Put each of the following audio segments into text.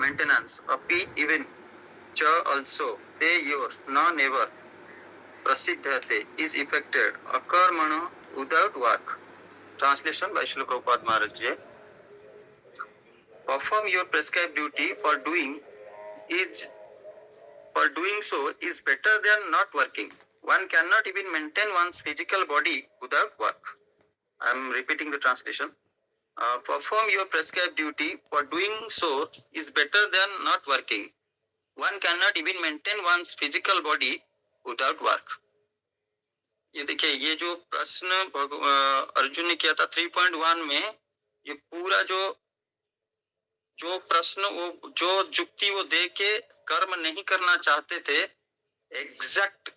maintenance, अपि even च also they your no never prasiddhate is effected akarmano without work. Translation by Srila Prabhupada Maharaj Ji. Perform your prescribed duty for doing so is better than not working. One cannot even maintain one's physical body without work. I am repeating the translation. Perform your prescribed duty for doing so is better than not working. One cannot even maintain one's physical body without work. ये देखिए, ये जो प्रश्न अर्जुन ने किया था 3.1 में, ये पूरा जो प्रश्न वो जो जुक्ति वो दे के कर्म नहीं करना चाहते थे, एग्जैक्ट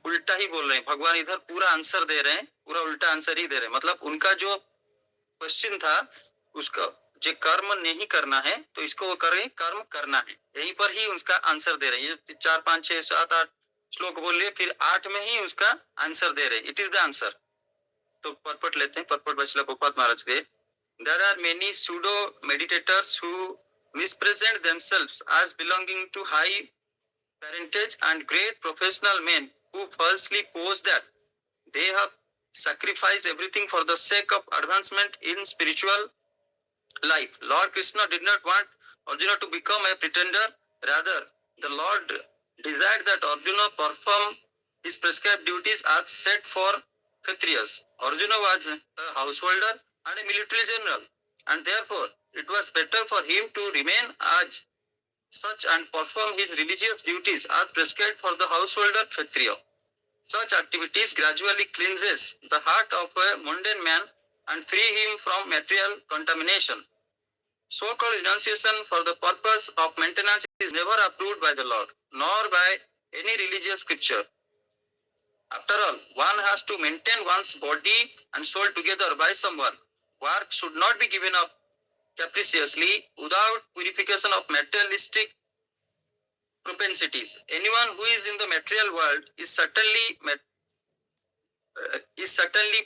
उल्टा ही बोल रहे हैं भगवान। इधर पूरा आंसर दे रहे हैं, पूरा उल्टा आंसर ही दे रहे हैं। मतलब उनका जो क्वेश्चन था उसका जो कर्म नहीं करना है तो इसको वो करें, कर्म करना है, यहीं पर ही उसका आंसर दे रहे हैं। ये 4, 5, 6, 7, 8 श्लोक बोलिए, फिर 8 में ही उसका आंसर दे रहे हैं। It is the answer. तो परपट लेते हैं, परपट बाय श्रील प्रभुपाद महाराज के। There are many pseudo meditators who mispresent themselves as belonging to high parentage and great professional men who falsely pose that they have sacrificed everything for the sake of advancement in spiritual life. Lord Krishna did not want Arjuna to become a pretender. Rather, the Lord desired that Arjuna perform his prescribed duties as set for Kshatriyas. Arjuna was a householder and a military general, and therefore it was better for him to remain as such and perform his religious duties as prescribed for the householder Kshatriya. Such activities gradually cleanses the heart of a mundane man and free him from material contamination. So-called renunciation for the purpose of maintenance is never approved by the Lord, nor by any religious scripture. After all, one has to maintain one's body and soul together by someone. Work should not be given up capriciously without purification of materialistic propensities. Anyone who is in the material world is certainly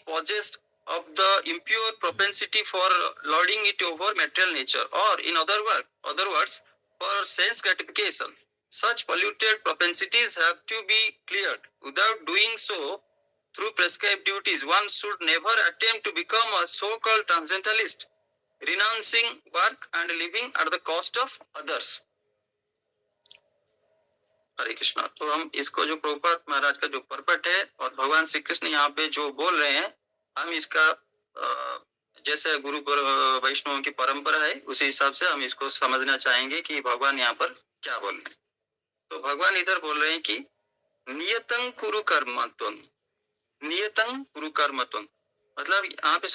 possessed of the impure propensity for lording it over material nature, or in other words, for sense gratification. Such polluted propensities have to be cleared. Without doing so, through prescribed duties, one should never attempt to become a so-called transcendentalist, renouncing work and living at the cost of others. हरे कृष्णा। तो हम इसको जो प्रभुपाद महाराज का जो purport है और भगवान श्री कृष्ण यहाँ पे जो बोल रहे हैं, हम इसका जैसे गुरु वैष्णव की परंपरा है उसी हिसाब से हम इसको समझना चाहेंगे कि भगवान यहाँ पर क्या बोल रहे हैं। तो भगवान इधर बोल रहे हैं कि नियतं कुरु कर्मत्वं, नियतं कुरु कर्मत्वं, मतलब यहाँ पे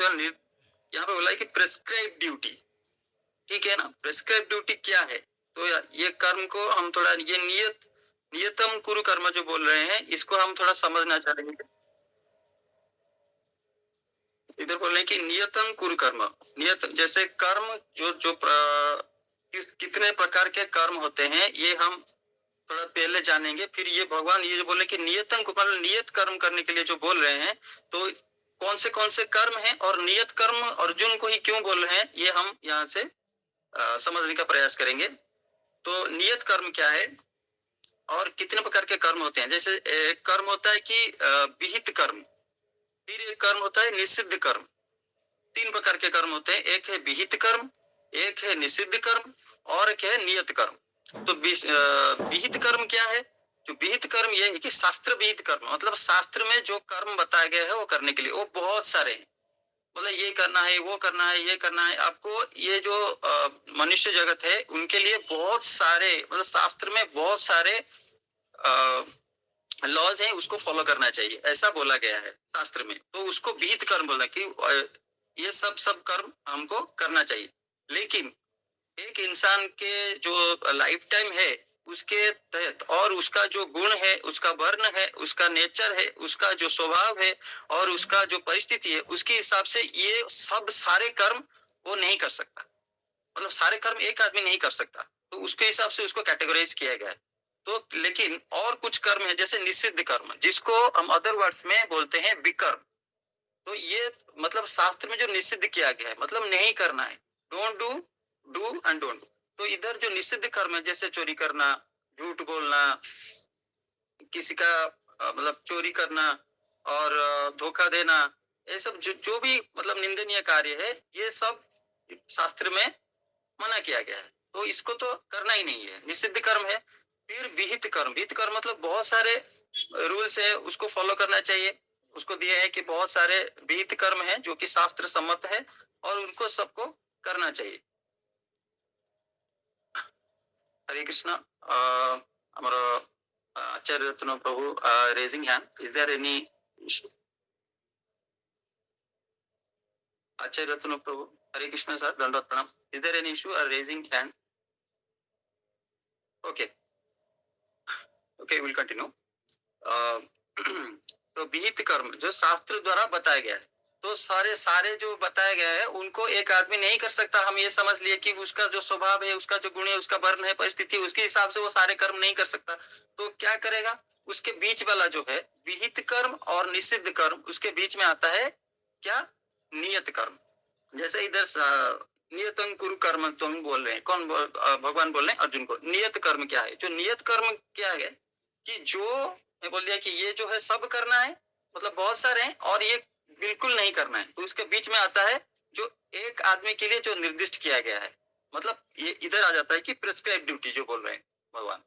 बोला है कि प्रेस्क्राइब ड्यूटी, ठीक है ना। प्रेस्क्राइब ड्यूटी क्या है? तो ये कर्म को हम थोड़ा, ये नियतम कुरु कर्म जो बोल रहे हैं इसको हम थोड़ा समझना चाहेंगे। इधर बोल रहे हैं कि नियतम कुरु कर्म, नियत जैसे कर्म जो कितने प्रकार के कर्म होते हैं ये हम थोड़ा पहले जानेंगे। फिर ये भगवान ये जो बोले कि नियतम को मतलब नियत कर्म करने के लिए जो बोल रहे हैं, तो कौन से कर्म हैं और नियत कर्म अर्जुन को ही क्यों बोल रहे हैं, ये हम यहाँ से समझने का प्रयास करेंगे। तो नियत कर्म क्या है और कितने प्रकार के कर्म होते हैं? जैसे एक कर्म होता है कि विहित कर्म, फिर एक कर्म होता है निषिद्ध कर्म। 3 प्रकार के कर्म होते हैं, एक है विहित कर्म, एक है निषिद्ध कर्म और एक है नियत कर्म। तो विहित कर्म क्या है? जो विहित कर्म ये है कि शास्त्र विहित कर्म, मतलब शास्त्र में जो कर्म बताया गया है वो करने के लिए, वो बहुत सारे हैं। मतलब ये करना है, वो करना है, ये करना है। आपको ये जो मनुष्य जगत है उनके लिए बहुत सारे, मतलब शास्त्र में बहुत सारे लॉज हैं, उसको फॉलो करना चाहिए, ऐसा बोला गया है शास्त्र में। तो उसको विहित कर्म बोला कि ये सब कर्म हमको करना चाहिए। लेकिन एक इंसान के जो लाइफ टाइम है उसके तहत और उसका जो गुण है, उसका वर्ण है, उसका नेचर है, उसका जो स्वभाव है और उसका जो परिस्थिति है, उसके हिसाब से ये सब सारे कर्म वो नहीं कर सकता। मतलब सारे कर्म एक आदमी नहीं कर सकता, तो उसके हिसाब से उसको कैटेगराइज किया गया है। तो लेकिन और कुछ कर्म है जैसे निषिद्ध कर्म, जिसको हम अदर वर्ड्स में बोलते हैं विकर्म। तो ये मतलब शास्त्र में जो निषिद्ध किया गया है, मतलब नहीं करना है, don't do and don't do. तो इधर जो निषिद्ध कर्म है, जैसे चोरी करना, झूठ बोलना, किसी का मतलब चोरी करना और धोखा देना, ये सब जो भी मतलब निंदनीय कार्य है, ये सब शास्त्र में मना किया गया है। तो इसको तो करना ही नहीं है, निषिद्ध कर्म है। फिर विहित कर्म, विहित कर्म मतलब बहुत सारे रूल्स है, उसको फॉलो करना चाहिए। उसको दिए है कि बहुत सारे विहित कर्म है जो कि शास्त्र सम्मत है और उनको सबको करना चाहिए। हरे कृष्णा। हमारा Acharya Ratna Prabhu raising hand, is there any issue? Acharya Ratna Prabhu, Hare Krishna sir, दंडवत प्रणाम। Is there any issue raising hand? Okay okay, will continue. तो विहित कर्म जो शास्त्र द्वारा बताया गया है, तो सारे जो बताया गया है उनको एक आदमी नहीं कर सकता। हम ये समझ लिए कि उसका जो स्वभाव है, उसका जो गुण है, उसका वर्ण है, परिस्थिति, उसके हिसाब से वो सारे कर्म नहीं कर सकता। तो क्या करेगा? उसके बीच वाला जो है विहित कर्म और निषिद्ध कर्म, उसके बीच में आता है क्या? नियत कर्म। जैसे इधर नियतं कुरु कर्म तुम बोल रहे हैं, कौन भगवान बोल रहे हैं अर्जुन को। नियत कर्म क्या है? जो नियत कर्म क्या है कि जो मैं बोल दिया कि ये जो है सब करना है, मतलब बहुत सारे हैं, और ये बिल्कुल नहीं करना है। तो उसके बीच में आता है जो एक आदमी के लिए जो निर्दिष्ट किया गया है, मतलब ये इधर आ जाता है कि प्रिस्क्राइब ड्यूटी जो बोल रहे हैं भगवान।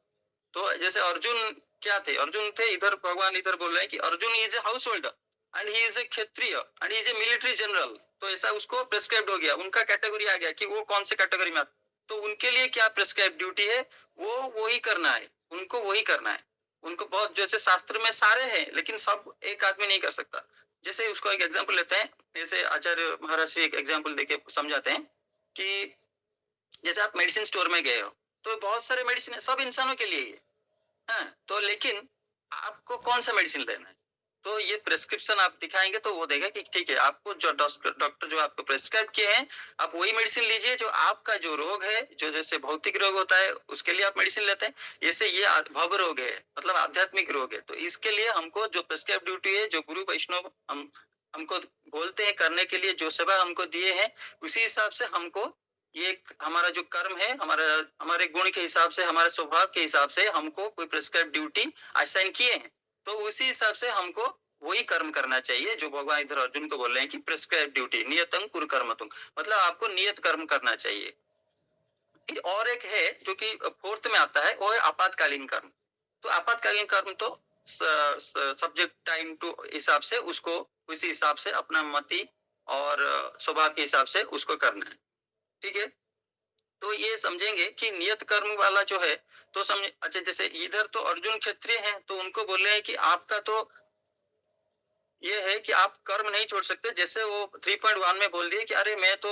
तो जैसे अर्जुन क्या थे? अर्जुन थे, इधर भगवान इधर बोल रहे हैं कि Arjun is a house holder and he is a Kshatriya and he is a military general. तो ऐसा उसको प्रिस्क्राइब हो गया, उनका कैटेगरी आ गया कि वो कौन से कैटेगरी में आता। तो उनके लिए क्या प्रिस्क्राइब ड्यूटी है? वो वही करना है, उनको वही करना है। उनको बहुत, जैसे शास्त्र में सारे हैं लेकिन सब एक आदमी नहीं कर सकता। जैसे उसको एक एग्जाम्पल लेते हैं, जैसे आचार्य महाराज से एक एग्जाम्पल देके समझाते हैं कि जैसे आप मेडिसिन स्टोर में गए हो, तो बहुत सारे मेडिसिन है, सब इंसानों के लिए ही है। हाँ, तो लेकिन आपको कौन सा मेडिसिन लेना है? तो ये प्रेस्क्रिप्शन आप दिखाएंगे तो वो देगा कि ठीक है, आपको जो डॉक्टर जो आपको प्रेस्क्राइब किए हैं, आप वही मेडिसिन लीजिए। जो आपका जो रोग है, जो जैसे भौतिक रोग होता है उसके लिए आप मेडिसिन लेते हैं, जैसे ये भव रोग है, मतलब आध्यात्मिक रोग है, तो इसके लिए हमको जो प्रेस्क्राइब ड्यूटी है, जो गुरु वैष्णव हमको बोलते हैं करने के लिए, जो सेवा हमको दिए हैं, उसी हिसाब से हमको ये हमारा जो कर्म है, हमारे गुण के हिसाब से, हमारे स्वभाव के हिसाब से हमको कोई प्रिस्क्राइब ड्यूटी असाइन किए हैं, तो उसी हिसाब से हमको वही कर्म करना चाहिए जो भगवान इधर अर्जुन को बोल रहे हैं कि प्रिस्क्राइब ड्यूटी नियतं कुरु कर्मत्वं, मतलब आपको नियत कर्म करना चाहिए। फिर और एक है जो कि फोर्थ में आता है, वो है आपातकालीन कर्म। तो आपातकालीन कर्म तो सब्जेक्ट टाइम टू हिसाब से उसको उसी हिसाब से अपना मति और स्वभाव के हिसाब से उसको करना है। ठीक है, तो ये समझेंगे कि नियत कर्म वाला जो है, तो समझ, अच्छा जैसे इधर तो अर्जुन क्षत्रिय हैं, तो उनको बोल रहे हैं कि आपका तो ये है कि आप कर्म नहीं छोड़ सकते। जैसे वो 3.1 में बोल दिए कि अरे मैं तो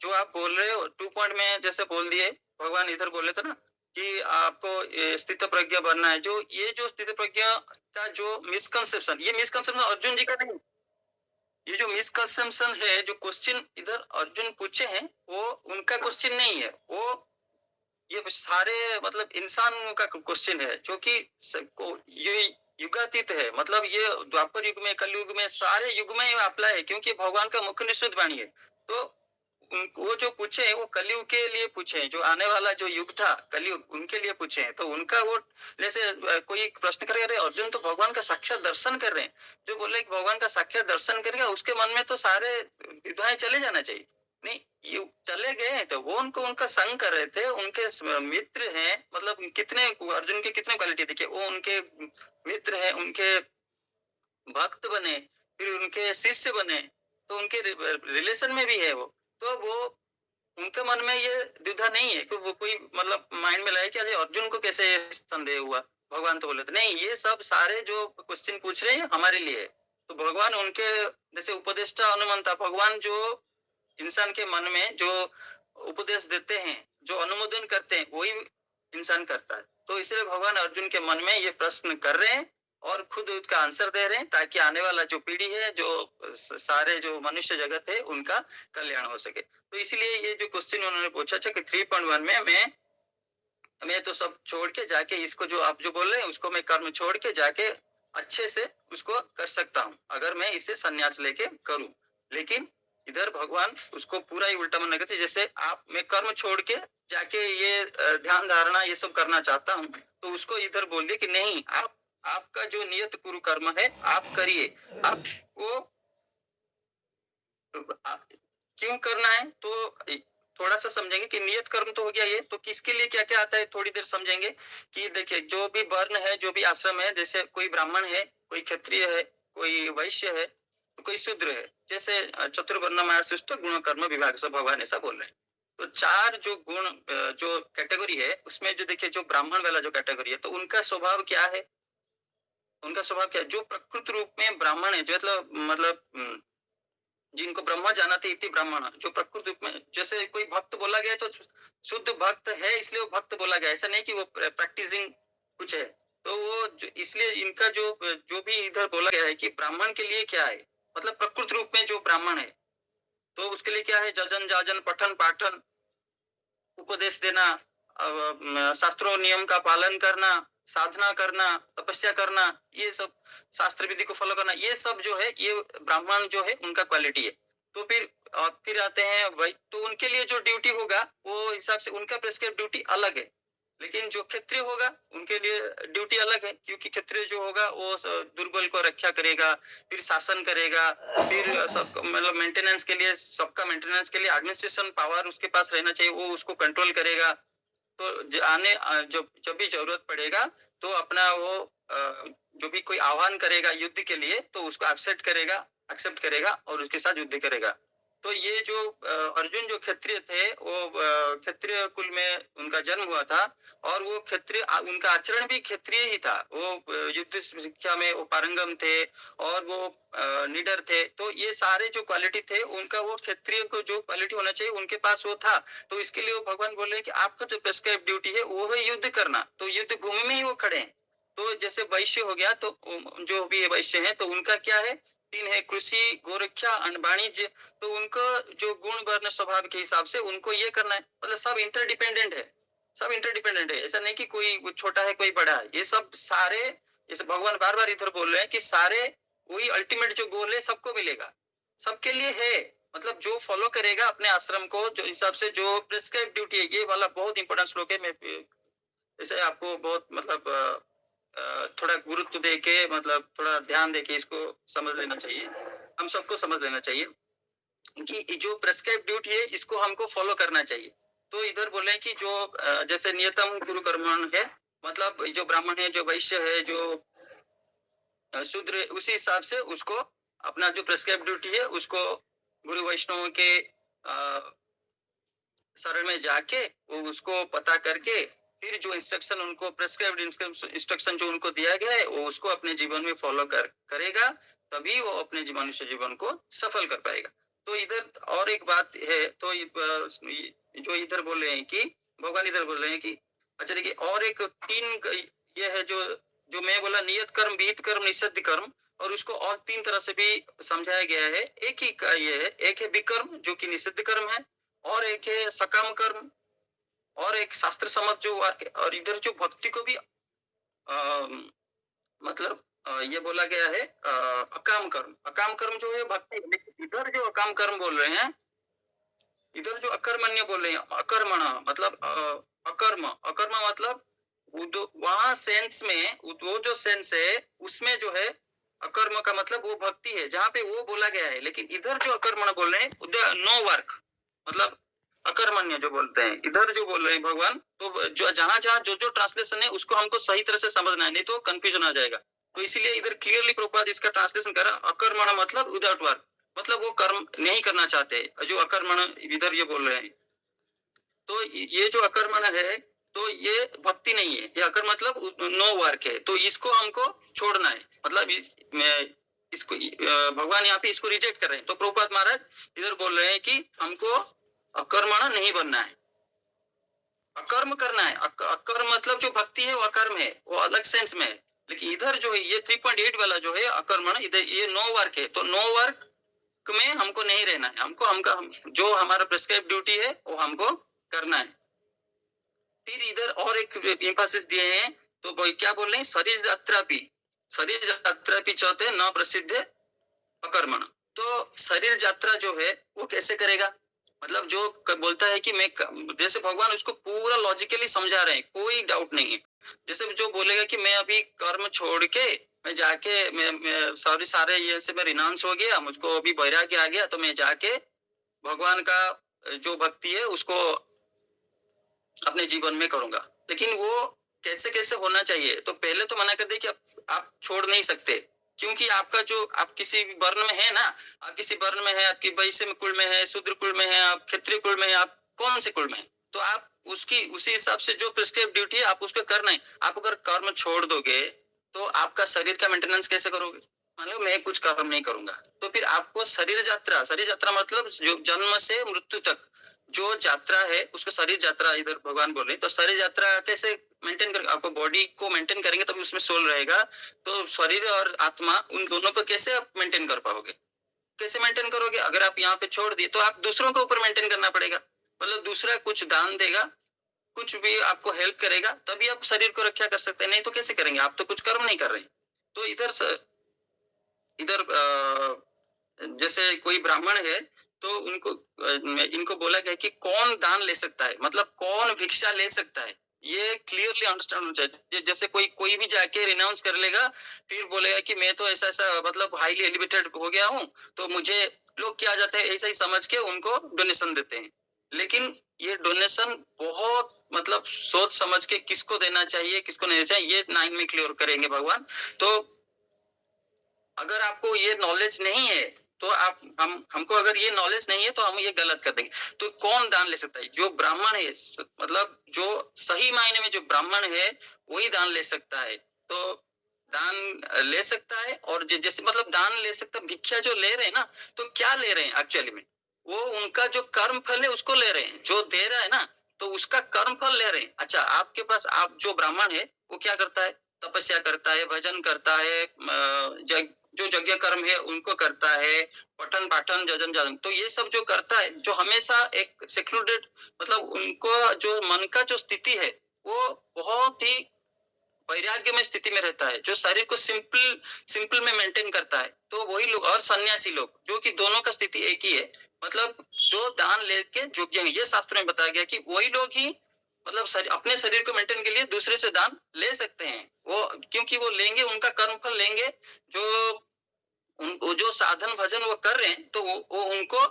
जो आप बोल रहे हो 2 पॉइंट में जैसे बोल दिए, भगवान इधर बोले थे ना कि आपको स्थित प्रज्ञा बनना है। जो ये जो स्थित प्रज्ञा का जो मिसकंसेप्शन, ये मिसकंसेप्शन अर्जुन जी का नहीं, ये जो मिसकंसेप्शन है, जो क्वेश्चन इधर अर्जुन पूछे हैं, वो उनका क्वेश्चन नहीं है, वो ये सारे मतलब इंसानों का क्वेश्चन है, जो कि ये युगातीत है। मतलब ये द्वापर युग में, कलयुग में, सारे युग में अप्लाई है, क्योंकि भगवान का मुख्य निश्चित वाणी है। तो वो जो पूछे वो कलयुग के लिए पूछे हैं, जो आने वाला जो युग था कलयुग, उनके लिए पूछे हैं। तो उनका वो, जैसे कोई प्रश्न करे, अरे अर्जुन तो भगवान का साक्षात दर्शन कर रहे हैं, जो बोले कि भगवान का साक्षात दर्शन करेगा, उसके मन में तो सारे विद्वाएं चले जाना चाहिए। नहीं, ये चले गए तो वो उनको उनका संग कर रहे थे, उनके मित्र हैं। मतलब कितने अर्जुन की कितने क्वालिटी देखिए, वो उनके मित्र हैं, उनके भक्त बने, फिर उनके शिष्य बने, तो उनके रिलेशन में भी है वो। तो वो उनके मन में ये द्विधा नहीं है कि वो कोई मतलब माइंड में लाए कि अरे अर्जुन को कैसे संदेह हुआ। भगवान तो बोले थे नहीं, ये सब सारे जो क्वेश्चन पूछ रहे हैं हमारे लिए है। तो भगवान उनके जैसे उपदेष्टा अनुमंता, भगवान जो इंसान के मन में जो उपदेश देते हैं, जो अनुमोदन करते हैं, वही इंसान करता है। तो इसलिए भगवान अर्जुन के मन में ये प्रश्न कर रहे हैं और खुद उसका आंसर दे रहे हैं, ताकि आने वाला जो पीढ़ी है, जो सारे जो मनुष्य जगत है, उनका कल्याण हो सके। तो इसलिए ये जो क्वेश्चन उन्होंने पूछा था कि 3.1 में मैं तो सब छोड़ के जाके इसको, जो आप जो बोल रहे हैं उसको मैं कर्म छोड़ के जाके अच्छे से उसको कर सकता हूँ, अगर मैं इसे संन्यास लेके करूं। लेकिन इधर भगवान उसको पूरा ही उल्टा मना करते, जैसे मैं कर्म छोड़ के जाके ये ध्यान धारणा ये सब करना चाहता हूँ, तो उसको इधर बोल दिया कि नहीं, आपका जो नियत कुरु कर्म है आप करिए। आप वो क्यों करना है तो थोड़ा सा समझेंगे कि नियत कर्म तो हो गया ये, तो किसके लिए क्या क्या आता है थोड़ी देर समझेंगे। कि देखिए जो भी वर्ण है, जो भी आश्रम है, जैसे कोई ब्राह्मण है, कोई क्षत्रिय है, कोई वैश्य है, कोई शूद्र है, जैसे चतुर्वर्ण मायाशिष्ट गुण कर्म विभाग से भगवान ऐसा बोल रहे हैं। तो चार जो गुण जो कैटेगरी है उसमें जो देखिए जो ब्राह्मण वाला जो कैटेगरी है, तो उनका स्वभाव क्या है, उनका स्वभाव क्या है, जो प्रकृत रूप में ब्राह्मण है, जो मतलब जिनको ब्रह्मा जानते इति ब्राह्मण, जो प्रकृति में, जैसे कोई भक्त बोला गया तो शुद्ध भक्त है इसलिए वो भक्त बोला गया, ऐसा नहीं कि वो प्रैक्टिसिंग कुछ है। तो वो इसलिए इनका जो जो भी इधर बोला गया है कि ब्राह्मण के लिए क्या है, मतलब प्रकृत रूप में जो ब्राह्मण है तो उसके लिए क्या है, जजन जाजन पठन पाठन, उपदेश देना, शास्त्रों नियम का पालन करना, साधना करना, तपस्या करना, ये सब शास्त्र विधि को फॉलो करना, ये सब जो है ये ब्राह्मण जो है उनका क्वालिटी है। तो फिर आते हैं वही, तो उनके लिए जो ड्यूटी होगा वो हिसाब से उनका प्रेस्क्राइब ड्यूटी अलग है। लेकिन जो क्षत्रिय होगा उनके लिए ड्यूटी अलग है, क्योंकि क्षत्रिय जो होगा वो दुर्बल को रक्षा करेगा, फिर शासन करेगा, फिर सब मतलब मेंटेनेंस के लिए, सबका मेंटेनेंस के लिए एडमिनिस्ट्रेशन पावर उसके पास रहना चाहिए, वो उसको कंट्रोल करेगा। तो आने जब भी जरूरत पड़ेगा तो अपना वो जो भी कोई आह्वान करेगा युद्ध के लिए तो उसको एक्सेप्ट करेगा और उसके साथ युद्ध करेगा। तो ये जो अर्जुन जो क्षत्रिय थे, वो क्षत्रिय कुल में उनका जन्म हुआ था, और वो क्षत्रिय, उनका आचरण भी क्षत्रिय ही था। वो युद्ध शिक्षा में वो पारंगम थे और वो निडर थे। तो ये सारे जो क्वालिटी थे उनका, वो क्षत्रिय को जो क्वालिटी होना चाहिए उनके पास वो था। तो इसके लिए वो भगवान बोल रहे हैं कि आपका जो प्रेस्क्राइब ड्यूटी है वो है युद्ध करना। तो युद्ध भूमि में ही वो खड़े हैं। तो जैसे वैश्य हो गया, तो जो भी वैश्य है तो उनका क्या है, तीन है, कृषि, गोरक्षा, वाणिज्य। तो उनको जो गुण वर्ण स्वभाव के हिसाब से उनको ये करना है, मतलब सब इंटरडिपेंडेंट है, सब इंटरडिपेंडेंट है। ऐसा नहीं कि कोई छोटा है कोई बड़ा है, ये सब सारे, जैसे भगवान बार बार इधर बोल रहे हैं कि सारे वही अल्टीमेट जो गोल है सबको मिलेगा, सबके लिए है। मतलब जो फॉलो करेगा अपने आश्रम को, जो हिसाब से जो प्रिस्क्राइब ड्यूटी है, ये वाला बहुत इंपॉर्टेंट श्लोक है। मैं जैसे आपको बहुत मतलब थोड़ा गुरुत्व दे के, मतलब थोड़ा ध्यान दे के इसको समझ लेना चाहिए, हम सबको समझ लेना चाहिए कि जो प्रेस्क्राइब ड्यूटी है इसको हमको फॉलो करना चाहिए। तो इधर बोले कि जो जैसे नियतम गुरु कर्मण है, मतलब जो ब्राह्मण है, जो वैश्य है, जो शूद्र, उसी हिसाब से उसको अपना जो प्रेस्क्राइब ड्यूटी है उसको गुरु वैष्णव के शरण में जाके वो उसको पता करके, फिर जो इंस्ट्रक्शन उनको प्रेस्क्राइब्ड इंस्ट्रक्शन जो उनको दिया गया है वो उसको अपने जीवन में फॉलो करेगा, तभी वो अपने मनुष्य जीवन को सफल कर पाएगा। तो इधर और एक बात है, तो जो इधर बोल रहे हैं कि भगवान इधर बोल रहे हैं कि अच्छा देखिए, और एक तीन ये है जो जो मैं बोला, नियत कर्म, विहित कर्म, निषिद्ध कर्म, और उसको और तीन तरह से भी समझाया गया है। एक ही का ये है, एक है विकर्म जो कि निषिद्ध कर्म है, और एक है सकाम कर्म, और एक शास्त्र समझ जो वाक्य, और इधर जो भक्ति को भी मतलब ये बोला गया है अकाम कर्म। अकाम कर्म जो है भक्ति, लेकिन इधर जो अकाम कर्म बोल रहे हैं, इधर जो अकर्मण्य बोल रहे हैं, अकर्मण मतलब अकर्म, अकर्म मतलब वहां सेंस में, वो जो सेंस है उसमें जो है अकर्म का मतलब वो भक्ति है जहाँ पे वो बोला गया है। लेकिन इधर जो अकर्मण बोल रहे हैं, नो वर्क, मतलब अकर्मण्य जो बोलते हैं, इधर जो बोल रहे हैं भगवान, तो जो जहां जहां जो जो ट्रांसलेशन है उसको हमको सही तरह से समझना है, नहीं तो कंफ्यूजन आ जाएगा। तो इसीलिए इधर क्लियरली प्रभुपाद इसका ट्रांसलेशन कर रहा, अकर्मण मतलब विदाउट वर्क, मतलब वो कर्म नहीं करना चाहते, जो अकर्मण इधर ये बोल रहे हैं। तो ये जो अकर्मण है तो ये भक्ति नहीं है, ये अकर्म मतलब नो वर्क है, तो इसको हमको छोड़ना है। मतलब इसको भगवान यहाँ पे इसको रिजेक्ट कर रहे हैं। तो प्रभुपाद महाराज इधर बोल रहे हैं कि हमको अकर्मण नहीं बनना है, अकर्म करना है। अकर्म मतलब जो भक्ति है वो अकर्म है, वो अलग सेंस में है। लेकिन इधर जो है ये 3.8 वाला जो है अकर्मण, इधर ये नो वर्क है। तो नो वर्क में हमको नहीं रहना है, हमको जो हमारा प्रिस्क्राइब ड्यूटी है वो हमको करना है। फिर इधर और एक एम्फासिस दिए हैं, तो क्या बोल रहे हैं, शरीर यात्रापि, शरीर यात्रापि चाहते न प्रसिद्ध अकर्मण। तो शरीर यात्रा जो है वो कैसे करेगा? मतलब जो बोलता है कि मैं जैसे भगवान उसको पूरा लॉजिकली समझा रहे हैं, कोई डाउट नहीं है। जैसे जो बोलेगा कि मैं अभी कर्म छोड़ के मैं जाके मैं सारे ये से मैं रिनाउंस हो गया, मुझको अभी वैराग्य आ गया, तो मैं जाके भगवान का जो भक्ति है उसको अपने जीवन में करूंगा। लेकिन वो कैसे कैसे होना चाहिए? तो पहले तो मना कर दे कि आप छोड़ नहीं सकते, क्योंकि आपका जो आप किसी वर्ण में है ना, आप किसी वर्ण में है, आपकी वैश्य कुल में है, शूद्र कुल में है, आप क्षत्रिय कुल में है, आप कौन से कुल में है, तो आप उसकी उसी हिसाब से जो प्रिस्क्राइब ड्यूटी है आप उसको करना है। आप अगर कर्म छोड़ दोगे तो आपका शरीर का मेंटेनेंस कैसे करोगे? मान लो मैं कुछ कर्म नहीं करूंगा, तो फिर आपको शरीर यात्रा मतलब जो जन्म से मृत्यु तक जो यात्रा है उसको शरीर यात्रा इधर भगवान बोल रहे हैं। तो शरीर यात्रा कैसे मेंटेन करेंगे? आपको बॉडी को मेंटेन करेंगे तभी उसमें सोल रहेगा। तो शरीर और आत्मा उन दोनों को कैसे आप मेंटेन कर पाओगे? कैसे मेंटेन करोगे? अगर आप यहाँ पे छोड़ दिए तो आप दूसरों के ऊपर मेंटेन करना पड़ेगा। मतलब दूसरा कुछ दान देगा, कुछ भी आपको हेल्प करेगा, तभी आप शरीर को रक्षा कर सकते हैं, नहीं तो कैसे करेंगे? आप तो कुछ कर्म नहीं कर रहे। तो इधर जैसे कोई ब्राह्मण है तो उनको इनको बोला गया कि कौन दान ले सकता है, मतलब कौन भिक्षा ले सकता है, ये क्लियरली अंडरस्टैंड होना चाहिए। जैसे कोई भी जाके रिनाउंस कर लेगा, फिर बोलेगा कि मैं तो ऐसा ऐसा मतलब हाईली एलिवेटेड हो गया हूँ, तो मुझे लोग क्या जाते हैं ऐसा ही समझ के उनको डोनेशन देते हैं। लेकिन ये डोनेशन बहुत मतलब सोच समझ के किसको देना चाहिए किसको नहीं देना चाहिए, ये 9 में क्लियर करेंगे भगवान। तो अगर आपको ये नॉलेज नहीं है तो आप हमको अगर ये नॉलेज नहीं है तो हम ये गलत कर देंगे। तो कौन दान ले सकता है? जो ब्राह्मण है, मतलब जो सही मायने में जो ब्राह्मण है वही दान ले सकता है। तो दान ले सकता है, और जैसे मतलब दान ले सकता, भिक्षा जो ले रहे हैं ना, तो क्या ले रहे हैं एक्चुअली में? वो उनका जो कर्म फल है उसको ले रहे हैं, जो दे रहा है ना तो उसका कर्म फल ले रहे हैं। अच्छा, आपके पास आप जो ब्राह्मण है वो क्या करता है? तपस्या करता है, भजन करता है, जो यज्ञ कर्म है उनको करता है, पठन पाठन जजन जजन, तो ये सब जो करता है, जो हमेशा एक सेक्लूडेड, मतलब उनको जो मन का जो स्थिति है वो बहुत ही वैराग्य में स्थिति में रहता है, जो शरीर को सिंपल में मेंटेन करता है। तो वही लोग, और सन्यासी लोग, जो कि दोनों का स्थिति एक ही है, मतलब जो दान लेके योग्य है, ये शास्त्र में बताया गया कि वही लोग ही मतलब अपने शरीर को मेंटेन के लिए दूसरे से दान ले सकते हैं। वो क्योंकि वो लेंगे, उनका कर्म फल लेंगे, जो वो जो साधन भजन वो कर रहे हैं, तो वो उनको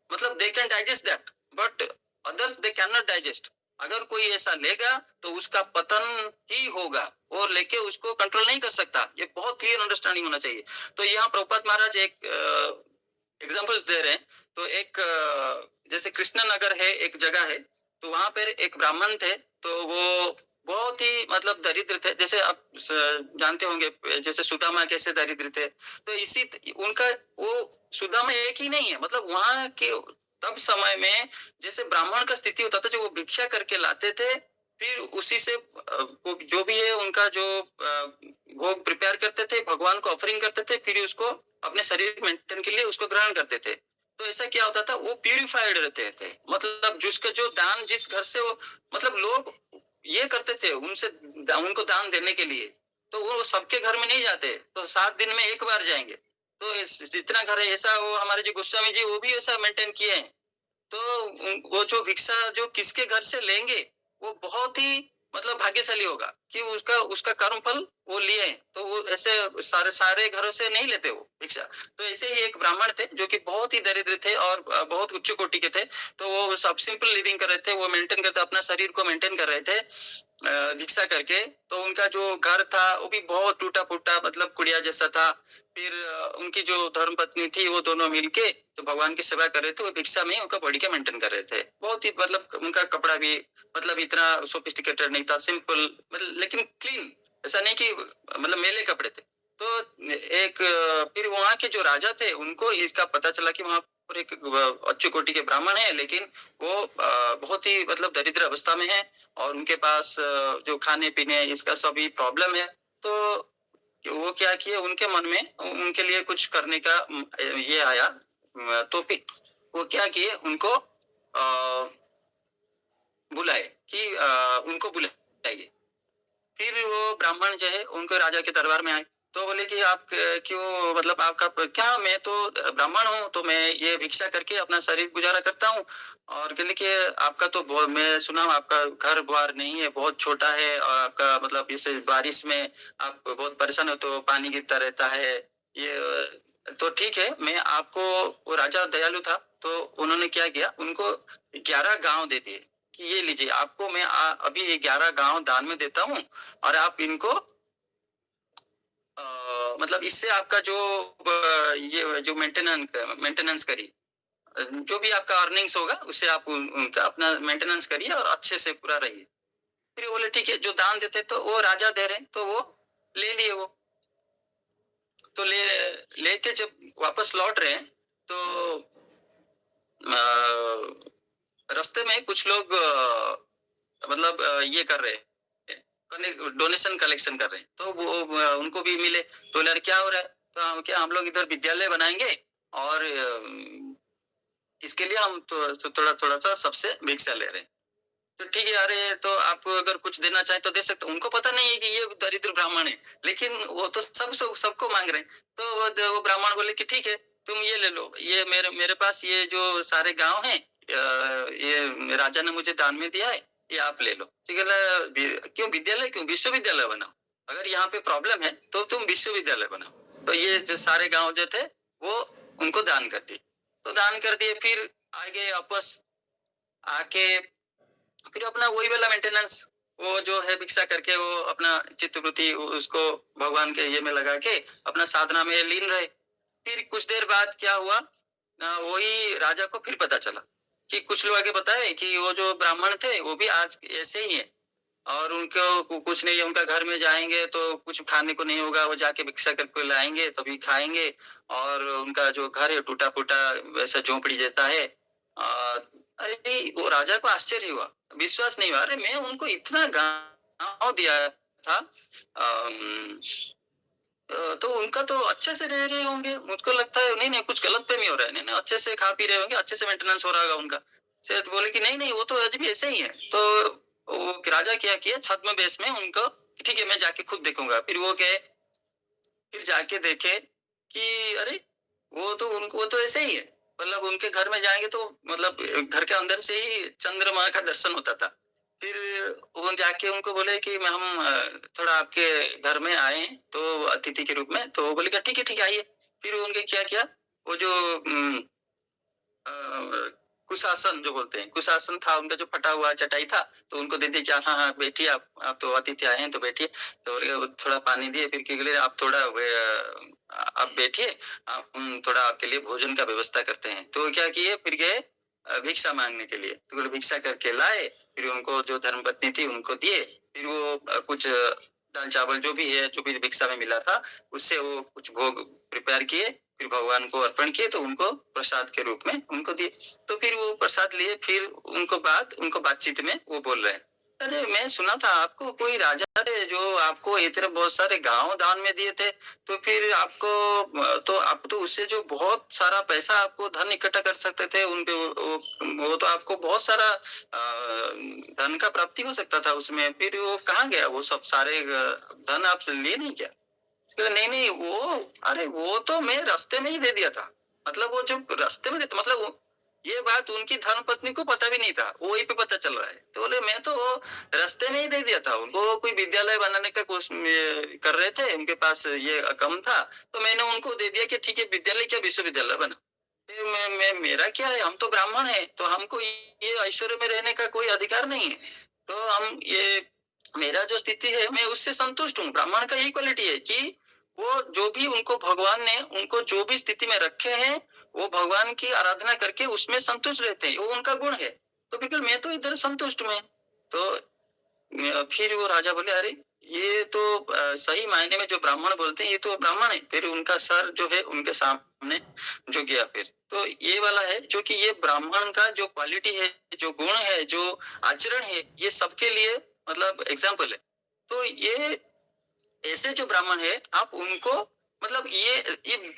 मतलब they can digest that, but others they can not digest. अगर कोई ऐसा लेगा तो उसका पतन ही होगा, वो लेके उसको कंट्रोल नहीं कर सकता। ये बहुत क्लियर अंडरस्टैंडिंग होना चाहिए। तो यहाँ प्रभुपाद महाराज एक एग्जांपल्स दे रहे हैं। तो एक जैसे कृष्णनगर है, एक जगह है, तो वहां पर एक ब्राह्मण थे, तो वो बहुत ही मतलब दरिद्र थे, जैसे आप जानते होंगे जैसे सुदामा कैसे दरिद्र थे। तो इसी उनका वो सुदामा एक ही नहीं है, मतलब वहां के तब समय में जैसे ब्राह्मण का स्थिति होता था, जो वो भिक्षा करके लाते थे, फिर उसी से जो भी है उनका जो भोग प्रिपेयर करते थे, भगवान को ऑफरिंग करते थे, फिर उसको अपने शरीर मेंटेन के लिए उसको ग्रहण करते थे। तो ऐसा क्या होता था, वो प्यूरिफाइड रहते थे, मतलब जिसका जो दान जिस घर से वो मतलब लोग ये करते थे उनसे उनको दान देने के लिए, तो वो सबके घर में नहीं जाते, तो 7 दिन में एक बार जाएंगे। तो जितना घर है ऐसा, वो हमारे जो गोस्वामी जी वो भी ऐसा मेंटेन किए हैं। तो वो जो भिक्षा जो किसके घर से लेंगे वो बहुत ही मतलब भाग्यशाली होगा कि उसका उसका कर्म फल वो लिए। तो वो ऐसे सारे सारे घरों से नहीं लेते वो भिक्षा। तो ऐसे ही एक ब्राह्मण थे जो कि बहुत ही दरिद्र थे और बहुत उच्च कोटि के थे। तो वो सब सिंपल लिविंग कर रहे थे, वो मेंटेन करते अपना शरीर को मेंटेन कर रहे थे भिक्षा करके। तो उनका जो घर था वो भी बहुत टूटा फूटा, मतलब कुड़िया जैसा था। फिर उनकी जो धर्म पत्नी थी वो दोनों मिलके तो भगवान की सेवा कर रहे थे, वो भिक्षा में उनका बॉडी का मेंटेन कर रहे थे। बहुत ही मतलब उनका कपड़ा भी मतलब इतना सोफिस्टिकेटेड नहीं था, सिंपल मतलब, लेकिन क्लीन, ऐसा नहीं कि मतलब मेले कपड़े थे। तो एक फिर वहाँ के जो राजा थे उनको इसका पता चला कि वहाँ पर एक अच्छे कोटि के ब्राह्मण है, लेकिन वो बहुत ही मतलब दरिद्र अवस्था में है और उनके पास जो खाने पीने इसका सभी प्रॉब्लम है। तो वो क्या किए, उनके मन में उनके लिए कुछ करने का ये आया। तो फिर वो क्या किए, उनको बुलाए कि उनको बुलाइए। फिर वो ब्राह्मण जो है उनको राजा के दरबार में आए। तो बोले कि आप क्यों, मतलब आपका क्या, मैं तो ब्राह्मण हूँ, तो मैं ये भिक्षा करके अपना शरीर गुजारा करता हूँ। और कहले कि आपका तो बहुत, मैं सुना हूँ आपका घर द्वार नहीं है, बहुत छोटा है, और आपका मतलब जैसे बारिश में आप बहुत परेशान हो तो पानी गिरता रहता है। ये तो ठीक है, मैं आपको, वो राजा दयालु था, तो उन्होंने क्या किया, उनको 11 गांव दे दिए कि ये लीजिए, आपको मैं अभी ये 11 गांव दान में देता हूँ, और आप इनको मतलब इससे आपका जो ये जो मेंटेनेंस करिए, जो भी आपका अर्निंग्स होगा उससे आप उनका अपना मेंटेनेंस करिए और अच्छे से पूरा रहिए। फिर बोले ठीक है, जो दान देते तो वो राजा दे रहे, तो वो ले लिए वो। तो लेके जब वापस लौट रहे हैं, तो रास्ते में कुछ लोग मतलब ये कर रहे हैं, डोनेशन कलेक्शन कर रहे हैं, तो वो उनको भी मिले। तो बोले क्या हो रहा है, तो हम लोग इधर विद्यालय बनाएंगे, और इसके लिए हम तो थोड़ा थोड़ा सा सबसे भिक्षा ले रहे हैं। तो ठीक है, अरे तो आप अगर कुछ देना चाहें तो दे सकते। उनको पता नहीं है कि ये दरिद्र ब्राह्मण है, लेकिन वो तो सबको मांग रहे हैं। तो वो ब्राह्मण बोले कि ठीक है, तुम ये ले लो, ये मेरे मेरे पास ये जो सारे गांव हैं, ये राजा ने मुझे दान में दिया है, ये आप ले लो। ठीक है, क्यों विद्यालय, क्यों विश्वविद्यालय बनाओ, अगर यहाँ पे प्रॉब्लम है तो तुम विश्वविद्यालय बनाओ। तो ये जो सारे गाँव जो थे वो उनको दान कर दिए। तो दान कर दिए, फिर आगे वापस आके फिर अपना वही वाला मेंटेनेंस, वो जो है भिक्षा करके वो अपना चित्तवृत्ति उसको भगवान के ये में लगा के अपना साधना में लीन रहे। फिर कुछ देर बाद क्या हुआ, वही राजा को फिर पता चला कि कुछ लोग आगे बताए कि वो जो ब्राह्मण थे वो भी आज ऐसे ही है, और उनको कुछ नहीं है, उनका घर में जाएंगे तो कुछ खाने को नहीं होगा, वो जाके भिक्षा करके लाएंगे तभी खाएंगे, और उनका जो घर है टूटा फूटा वैसा झोपड़ी जैसा है। अरे वो राजा को आश्चर्य हुआ, विश्वास नहीं हुआ, अरे मैं उनको इतना गाँव दिया था, तो उनका तो अच्छे से रह रहे होंगे, मुझको लगता है नहीं नहीं कुछ गलत फहमी हो रहा है, नहीं नहीं अच्छे से खा पी रहे होंगे, अच्छे से मेंटेनेंस हो रहा होगा उनका। सेठ बोले कि नहीं नहीं वो तो आज भी ऐसे ही है। तो वो राजा क्या किया, छद्म वेश में उनको, ठीक है मैं जाके खुद देखूंगा। फिर वो गए, फिर जाके देखे कि अरे वो तो ऐसे ही है, मतलब उनके घर में जाएंगे तो मतलब घर के अंदर से ही चंद्रमा का दर्शन होता था। फिर वो जाके उनको बोले कि हम थोड़ा आपके घर में आए हैं, तो अतिथि के रूप में। तो वो बोले ठीक है ठीक है आइए। फिर उनके क्या किया, वो जो कुशासन जो बोलते हैं, कुशासन था उनका, जो फटा हुआ चटाई था, तो उनको दे दिया कि हाँ हाँ बैठिए, आप तो अतिथि आए हैं तो बैठिए। तो बोले थोड़ा पानी दिए, फिर क्या बोले आप थोड़ा आप बैठिए, हम थोड़ा आपके लिए भोजन का व्यवस्था करते हैं। तो क्या किए, फिर गए भिक्षा मांगने के लिए, तो बोले भिक्षा करके लाए। फिर उनको जो धर्मपत्नी थी उनको दिए। फिर वो कुछ दाल चावल जो भी है, जो भी भिक्षा में मिला था, उससे वो कुछ भोग प्रिपेयर किए, फिर भगवान को अर्पण किए, तो उनको प्रसाद के रूप में उनको दिए। तो फिर वो प्रसाद लिए, फिर उनको बातचीत में वो बोल रहे हैं, अरे मैं सुना था आपको कोई राजा थे जो आपको इतने बहुत सारे गांव दान में दिए थे, तो फिर आप तो उससे जो बहुत सारा पैसा आपको धन इकट्ठा कर सकते थे, उनके वो तो आपको बहुत सारा धन का प्राप्ति हो सकता था उसमें। फिर वो कहाँ गया, वो सब सारे धन आप लिए नहीं क्या? नहीं नहीं अरे वो तो मैं रास्ते में ही दे दिया था, मतलब वो जो रास्ते में देता, मतलब ये बात उनकी धर्म पत्नी को पता भी नहीं था, वही पे पता चल रहा है। तो बोले मैं तो रास्ते में ही दे दिया था उनको, कोई विद्यालय बनाने का कोशिश कर रहे थे, उनके पास ये कम था, तो मैंने उनको दे दिया कि ठीक है विद्यालय क्या विश्वविद्यालय बना। मेरा क्या है, हम तो ब्राह्मण है, तो हमको ये ऐश्वर्य में रहने का कोई अधिकार नहीं है। तो हम ये मेरा जो स्थिति है मैं उससे संतुष्ट हूँ। ब्राह्मण का यही क्वालिटी है कि वो जो भी उनको भगवान ने उनको जो भी स्थिति में रखे हैं, वो भगवान की आराधना करके उसमें संतुष्ट रहते हैं, वो उनका गुण है। तो बिल्कुल मैं तो इधर संतुष्ट में। तो फिर वो राजा बोले अरे ये तो सही मायने में जो ब्राह्मण बोलते हैं ये तो ब्राह्मण है। फिर उनका सर जो है उनके सामने जो गया। फिर तो ये वाला है जो कि ये ब्राह्मण का जो क्वालिटी है, जो गुण है, जो आचरण है, ये सबके लिए मतलब एग्जाम्पल है। तो ये ऐसे जो ब्राह्मण है आप उनको मतलब ये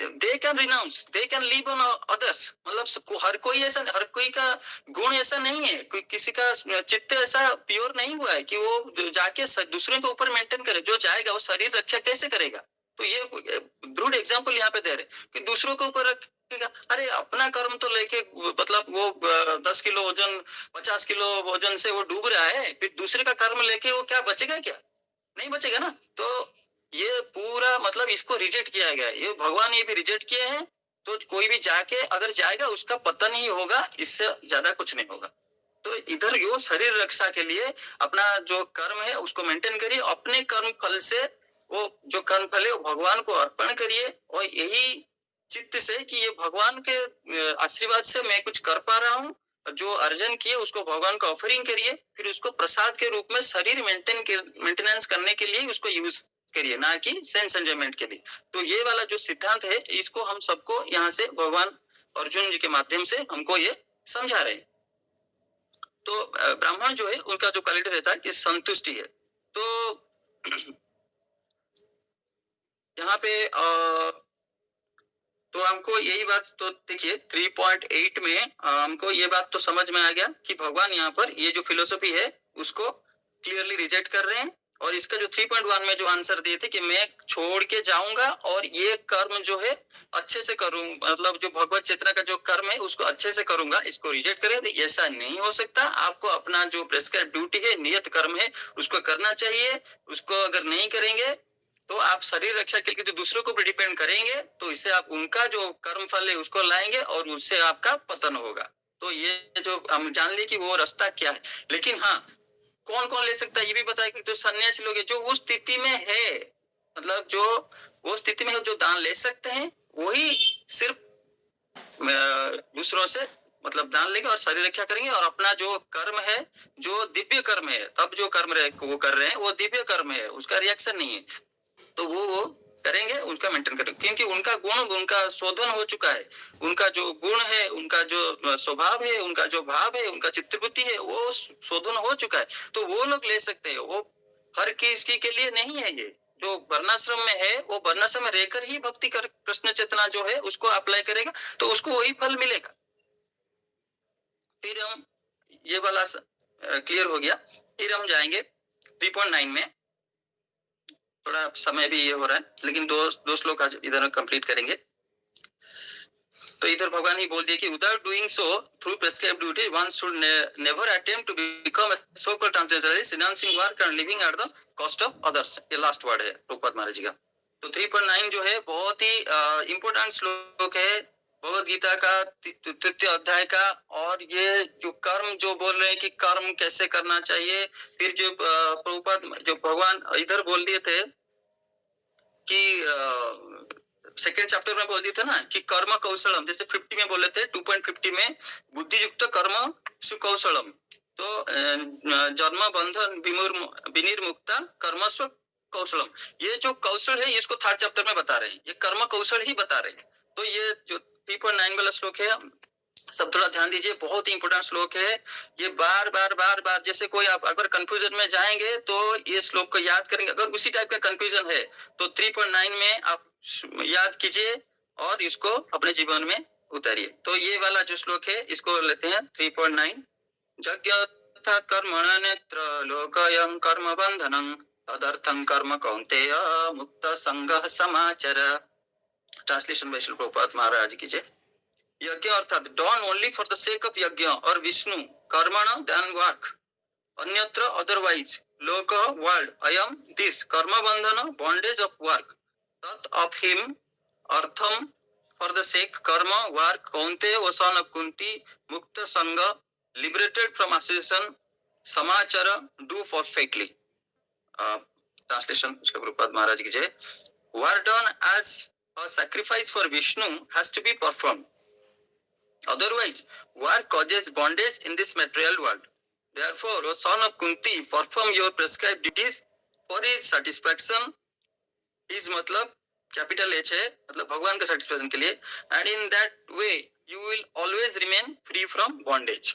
they can renounce, they can live on others, मतलब हर कोई ऐसा, हर कोई का गुण ऐसा नहीं है, कोई किसी का चित्त ऐसा प्योर नहीं हुआ है कि वो जाके दूसरे के ऊपर मेंटेन करे। जो जाएगा वो शरीर रक्षा कैसे करेगा, तो ये दृढ़ एग्जाम्पल यहाँ पे दे रहे कि दूसरों के ऊपर रखेगा। अरे अपना कर्म तो लेके मतलब वो 10 किलो वजन 50 किलो वजन से वो डूब रहा है, फिर दूसरे का कर्म लेके वो क्या बचेगा? क्या नहीं बचेगा ना। तो ये पूरा मतलब इसको रिजेक्ट किया गया है, ये भगवान ये भी रिजेक्ट किए हैं। तो कोई भी जाके अगर जाएगा उसका पतन ही होगा, इससे ज्यादा कुछ नहीं होगा। तो इधर यो शरीर रक्षा के लिए अपना जो कर्म है उसको मेंटेन करिए, अपने कर्म फल से वो जो कर्म फल है वो भगवान को अर्पण करिए, और यही चित्त से कि ये भगवान के आशीर्वाद से मैं कुछ कर पा रहा हूँ, जो अर्जन किए उसको भगवान को ऑफरिंग करिए, फिर उसको प्रसाद के रूप में शरीर मेंटेनेंस करने के लिए उसको यूज करिए, ना कि सेंस एंजॉयमेंट के लिए। तो ये वाला जो सिद्धांत है इसको हम सबको यहाँ से भगवान अर्जुन जी के माध्यम से हमको ये समझा रहे हैं। तो ब्राह्मण जो है उनका जो क्वालिटी रहता है कि संतुष्टि है। तो यहाँ पे तो हमको यही बात तो देखिए 3.8 में हमको ये बात तो समझ में आ गया कि भगवान यहाँ पर ये जो फिलोसफी है उसको क्लियरली रिजेक्ट कर रहे हैं। और इसका जो 3.1 में जो आंसर दिए थे कि मैं छोड़ के जाऊंगा और ये कर्म जो है अच्छे से करूं, मतलब जो भगवत चेतना का जो कर्म है उसको अच्छे से करूंगा, इसको रिजेक्ट करें। तो ऐसा नहीं हो सकता। आपको अपना जो प्रेस्क्राइब ड्यूटी है, नियत कर्म है, उसको करना चाहिए। उसको अगर नहीं करेंगे तो आप शरीर रक्षा के लिए तो दूसरों को भी डिपेंड करेंगे, तो इससे आप उनका जो कर्म फल है उसको लाएंगे और उससे आपका पतन होगा। तो ये जो हम जान लिए कि वो रास्ता क्या है। लेकिन हाँ, कौन कौन ले सकता है ये भी बताया कि जो सन्यासी लोग है जो उस स्थिति में है, मतलब जो वो स्थिति में है जो दान ले सकते हैं, वही सिर्फ दूसरों से मतलब दान लेंगे और शरीर रक्षा करेंगे, और अपना जो कर्म है जो दिव्य कर्म है, तब जो कर्म वो कर रहे हैं वो दिव्य कर्म है, उसका रिएक्शन नहीं है, तो वो करेंगे, उनका मेंटेन करेंगे, क्योंकि उनका गुण उनका शोधन हो चुका है। उनका जो गुण है, उनका जो स्वभाव है, उनका जो भाव है, उनका चित्तवृत्ति है, वो शोधन हो चुका है। तो वो लोग ले सकते हैं। वो हर किसी के लिए नहीं है। ये जो वर्णाश्रम में है वो वर्णाश्रम में रहकर ही भक्ति कर कृष्ण चेतना जो है उसको अप्लाई करेगा तो उसको वही फल मिलेगा। फिर हम ये वाला क्लियर हो गया। फिर हम जाएंगे 3.9 में। थोड़ा समय भी ये हो रहा है, लेकिन दो श्लोक आज इधर कंप्लीट करेंगे। तो इधर भगवान ही बोल दिए कि without doing so through prescribed duty one should never attempt to become a so-called transcendentalist, renouncing work and living at the cost of others। ये लास्ट वर्ड है प्रभुपाद महाराज जी का। तो 3.9 जो है बहुत ही इंपोर्टेंट श्लोक है भगवद गीता का तृतीय अध्याय का। और ये जो कर्म जो बोल रहे हैं कि कर्म कैसे करना चाहिए, फिर जो प्रभुपाद जो भगवान इधर बोल दिए थे कि सेकेंड चैप्टर में बोल दिया था ना कि कर्म कौशलम, जैसे 50 में बोले थे 2.50 में बुद्धि युक्त कर्म सुकौशलम। तो जन्म बंधन विनिर्मुक्ता कर्मस्व कौशलम, ये जो कौशल है इसको थर्ड चैप्टर में बता रहे हैं, ये कर्म कौशल ही बता रहे हैं। तो ये जो 3.9 वाला श्लोक है सब थोड़ा ध्यान दीजिए, बहुत ही इंपोर्टेंट श्लोक है। ये बार बार जैसे कोई आप अगर कंफ्यूजन में जाएंगे तो ये श्लोक को याद करेंगे। अगर उसी टाइप का कंफ्यूजन है तो 3.9 में आप याद कीजिए और इसको अपने जीवन में उतारिए। तो ये वाला जो श्लोक है इसको लेते हैं 3.9। यज्ञ कर्मण नेत्र लोकयं कर्म बंधनं तदर्थं कर्म कौन्तेय मुक्त संगः समाचर। ट्रांसलेशन बाय श्रील प्रभुपाद महाराज की जय। यज्ञ अर्थात done only for the sake of yajna और विष्णु, कर्मण देन वर्क, अन्यत्र अदरवाइज, लोक वर्ल्ड, अयम दिस कर्म बंधन बॉन्डेज ऑफ वर्क, तत् ऑफ हिम अर्थम फॉर द सेक कर्म work Kaunteya o son of Kunti मुक्त संग लिबरेटेड फ्रॉम एसोसिएशन समाचार do perfectly. Translation Prabhupada Maharaj की जय। Work done as a sacrifice for Vishnu has to be performed. Otherwise, work causes bondage in this material world. Therefore, O son of Kunti, perform your prescribed duties for his satisfaction. His मतलब capital H है, मतलब भगवान का satisfaction के लिए, and in that way you will always remain free from bondage.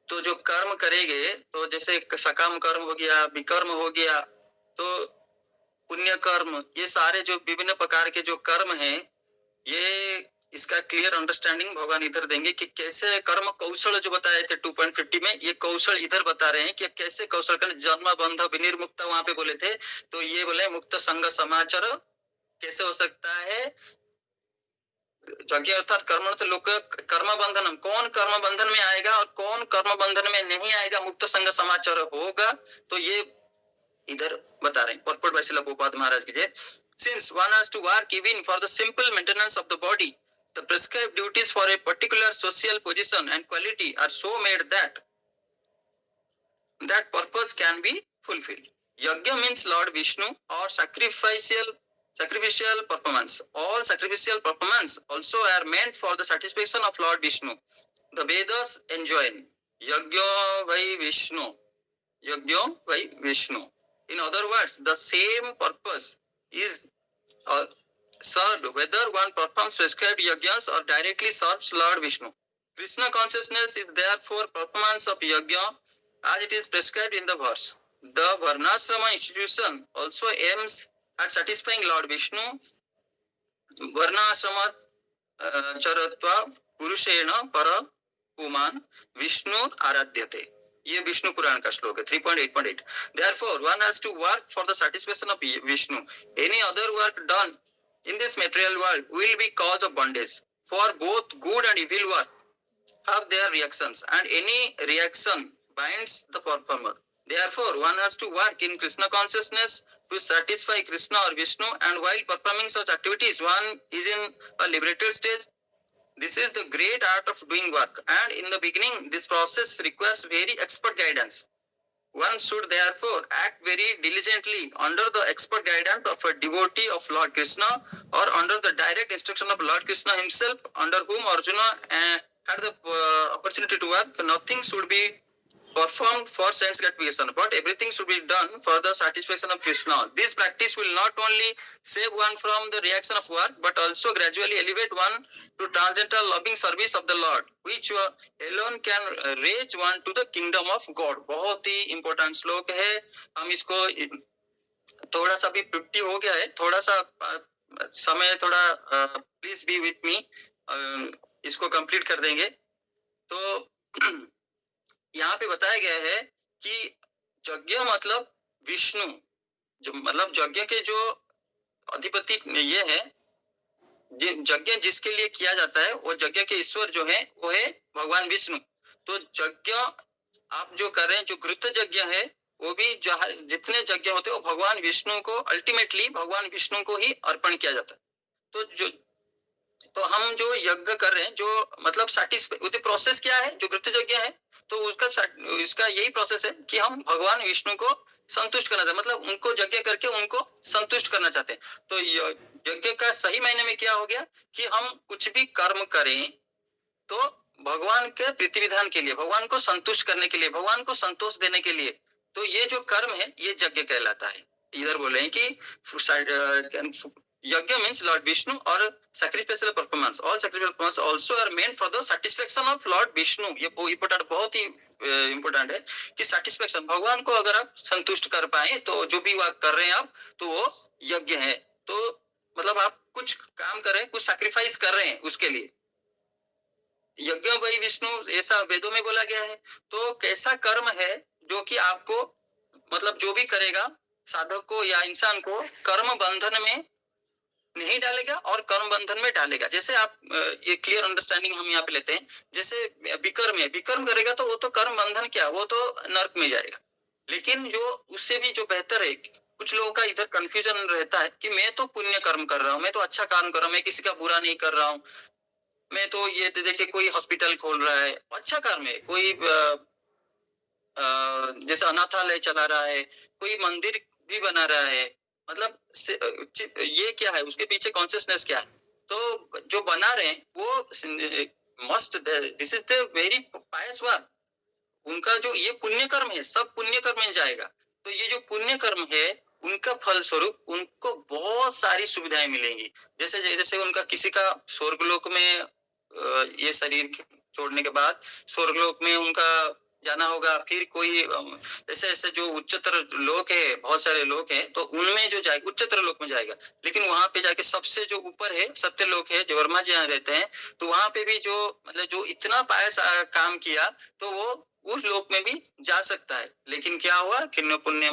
तो जो कर्म करेंगे, तो जैसे सकाम कर्म हो गया, विकर्म हो गया, तो पुण्य कर्म, ये सारे जो विभिन्न प्रकार के जो कर्म हैं, ये इसका क्लियर अंडरस्टैंडिंग भगवान इधर देंगे कि कैसे कर्म कौशल जो बताए थे 2.50 में, ये कौशल इधर बता रहे हैं कि कैसे कौशल कर जन्म बंध विनिर्मुक्त वहां पे बोले थे, तो ये बोले मुक्त संग समाचार कैसे हो सकता है। यज्ञ अर्थात कर्म तो लोग कर्म बंधन, कौन कर्म बंधन में आएगा और कौन कर्म बंधन में नहीं आएगा, मुक्त संग समाचार होगा, तो ये इधर बता रहे हैं। पर्पट बाय श्रील प्रभुपाद महाराज की जय। Since one has to work even for the simple maintenance of the body, the prescribed duties for a particular social position and quality are so made that purpose can be fulfilled. Yajna means Lord Vishnu or sacrificial performance. All sacrificial performance also are meant for the satisfaction of Lord Vishnu. The Vedas enjoin Yajna vai Vishnu. Yajna vai Vishnu. In other words, the same purpose is served whether one performs prescribed yajnas or directly serves Lord Vishnu. Krishna consciousness is therefore performance of yajna as it is prescribed in the verse. The Varnashrama institution also aims at satisfying Lord Vishnu. Varnashrama charatva purushena para puman Vishnu aradhyate. ये विष्णु पुराण का श्लोक है 3.8.8. Therefore, one has to work for the satisfaction of Vishnu. Any other work done in this material world will be cause of bondage. For both good and evil work have their reactions, and any reaction binds the performer. Therefore, one has to work in Krishna consciousness to satisfy Krishna or Vishnu, and while performing such activities, one is in a liberated stage. This is the great art of doing work, and in the beginning, this process requires very expert guidance. One should therefore act very diligently under the expert guidance of a devotee of Lord Krishna or under the direct instruction of Lord Krishna himself, under whom Arjuna had the opportunity to work. Nothing should be performed for sense gratification, but everything should be done for the satisfaction of Krishna. This practice will not only save one from the reaction of work, but also gradually elevate one to transcendental loving service of the Lord, which alone can raise one to the kingdom of God. बहुत ही important श्लोक है, हम इसको थोड़ा सा भी 50 हो गया है, थोड़ा सा समय थोड़ा प्लीज बी विथ मी, इसको कंप्लीट कर देंगे। तो यहाँ पे बताया गया है कि यज्ञ मतलब विष्णु, जो मतलब यज्ञ के जो अधिपति ये है, यज्ञ जिसके लिए किया जाता है वो यज्ञ के ईश्वर जो है वो है भगवान विष्णु। तो यज्ञ आप जो कर रहे हैं, जो घृत यज्ञ है, वो भी जितने यज्ञ होते हैं वो भगवान विष्णु को, अल्टीमेटली भगवान विष्णु को ही अर्पण किया जाता है। तो हम जो यज्ञ कर रहे हैं, जो मतलब साटिस्फाई प्रोसेस क्या है, जो घृत यज्ञ है, तो उसका यही प्रोसेस है कि हम भगवान विष्णु को संतुष्ट करना चाहते हैं, मतलब उनको यज्ञ करके उनको संतुष्ट करना चाहते हैं। तो यज्ञ का सही मायने में क्या हो गया कि हम कुछ भी कर्म करें तो भगवान के प्रीति विधान के लिए, भगवान को संतुष्ट करने के लिए, भगवान को संतोष देने के लिए, तो ये जो कर्म है ये यज्ञ कहलाता है। इधर बोल रहे हैं कि यज्ञ means Lord Vishnu or sacrificial performance. All sacrificial performance also are meant for the satisfaction of Lord Vishnu. ये important, बहुत ही important है कि satisfaction, भगवान को अगर आप संतुष्ट कर पाए तो जो भी आप कर रहे हैं आप, तो वो यज्ञ है। तो मतलब आप कुछ काम कर रहे हैं, कुछ sacrifice कर रहे हैं उसके लिए। यज्ञ वही विष्णु ऐसा वेदों में बोला गया है। तो कैसा कर्म है जो कि आपको मतलब जो भी करेगा साधक को या इंसान को कर्म बंधन में नहीं डालेगा और कर्म बंधन में डालेगा। जैसे आप ये क्लियर अंडरस्टैंडिंग हम यहाँ पे लेते हैं, जैसे विकर्म है, विकर्म करेगा तो वो तो कर्म बंधन क्या, वो तो नरक में जाएगा। लेकिन जो उससे भी जो बेहतर है, कुछ लोगों का इधर कंफ्यूजन रहता है कि मैं तो पुण्य कर्म कर रहा हूँ, मैं तो अच्छा काम कर रहा हूँ, मैं किसी का बुरा नहीं कर रहा हूँ, मैं तो ये देखिए कोई हॉस्पिटल खोल रहा है, अच्छा कर्म है, कोई जैसे अनाथालय चला रहा है, कोई मंदिर भी बना रहा है, मतलब ये क्या है, उसके पीछे कॉन्शियसनेस क्या है। तो जो बना रहे हैं वो must, this is the very Payas work. उनका जो ये पुण्य कर्म है, सब पुण्य कर्म में जाएगा। तो ये जो पुण्य कर्म है उनका फल स्वरूप उनको बहुत सारी सुविधाएं मिलेंगी। जैसे जैसे उनका किसी का स्वर्गलोक में ये शरीर छोड़ने के बाद स्वर्गलोक में उनका जाना होगा, फिर कोई ऐसे ऐसे जो उच्चतर लोक है, बहुत सारे लोग हैं, तो उनमें जो जाए उच्चतर लोक में जाएगा। लेकिन वहां पे जाके सबसे जो ऊपर है सत्य लोक है, जो वर्मा जी यहाँ रहते हैं, तो वहां पे भी जो मतलब जो इतना पायस काम किया, तो वो उस लोक में भी जा सकता है। लेकिन क्या हुआ, खिन्न पुण्य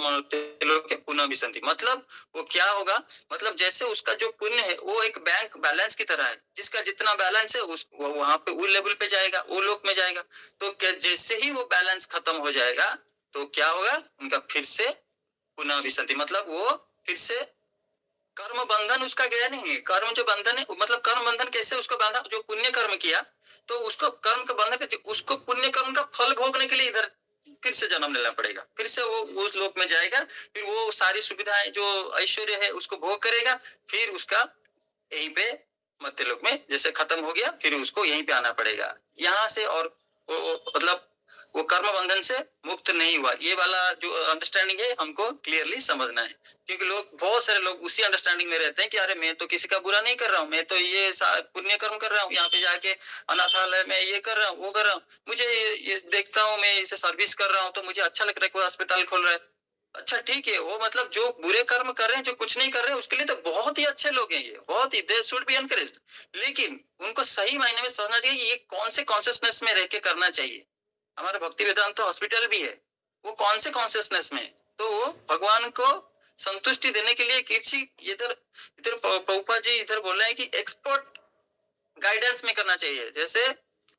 लोके पुनः विसंति, मतलब वो क्या होगा, मतलब जैसे उसका जो पुण्य है वो एक बैंक बैलेंस की तरह है, जिसका जितना बैलेंस है उस वो वहां पे उस लेवल पे जाएगा, वो लोक में जाएगा। तो क्या जैसे ही वो बैलेंस खत्म हो जाएगा, तो क्या होगा, उनका फिर से पुनः विसंति, मतलब वो फिर से कर्म बंधन उसका गया नहीं है। कर्म जो बंधन है, मतलब कर्म बंधन कैसे उसको बांधा, जो पुण्य कर्म किया तो उसको कर्म का बंधन, उसको पुण्य कर्म का फल भोगने के लिए इधर फिर से जन्म लेना पड़ेगा, फिर से वो उस लोक में जाएगा, फिर वो सारी सुविधाएं जो ऐश्वर्य है उसको भोग करेगा, फिर उसका यहीं पे मध्य लोक में जैसे खत्म हो गया, फिर उसको यहीं पे आना पड़ेगा यहाँ से। और मतलब वो कर्म बंधन से मुक्त नहीं हुआ, ये वाला जो अंडरस्टैंडिंग है हमको क्लियरली समझना है। क्योंकि लोग, बहुत सारे लोग उसी अंडरस्टैंडिंग में रहते हैं कि अरे मैं तो किसी का बुरा नहीं कर रहा हूँ, मैं तो ये पुण्य कर्म कर रहा हूँ, यहाँ पे जाके अनाथालय में ये कर रहा हूँ, वो कर रहा हूँ, मुझे ये देखता हूँ, मैं इसे सर्विस कर रहा हूँ, तो मुझे अच्छा लग रहा है, कोई अस्पताल खोल रहा है, अच्छा ठीक है। वो मतलब जो बुरे कर्म कर रहे हैं, जो कुछ नहीं कर रहे हैं, उसके लिए तो बहुत ही अच्छे लोग हैं, ये बहुत ही, दे शुड बी एनकरेज्ड। लेकिन उनको सही मायने में समझना चाहिए ये कौन से कॉन्शियसनेस में रह के करना चाहिए। हमारा भक्ति वेदांत हॉस्पिटल भी है, वो कौन से कॉन्शियसनेस में, तो वो भगवान को संतुष्टि देने के लिए किसी इधर इधर प्रभुपाद जी इधर बोल रहे हैं कि एक्सपर्ट गाइडेंस में करना चाहिए। जैसे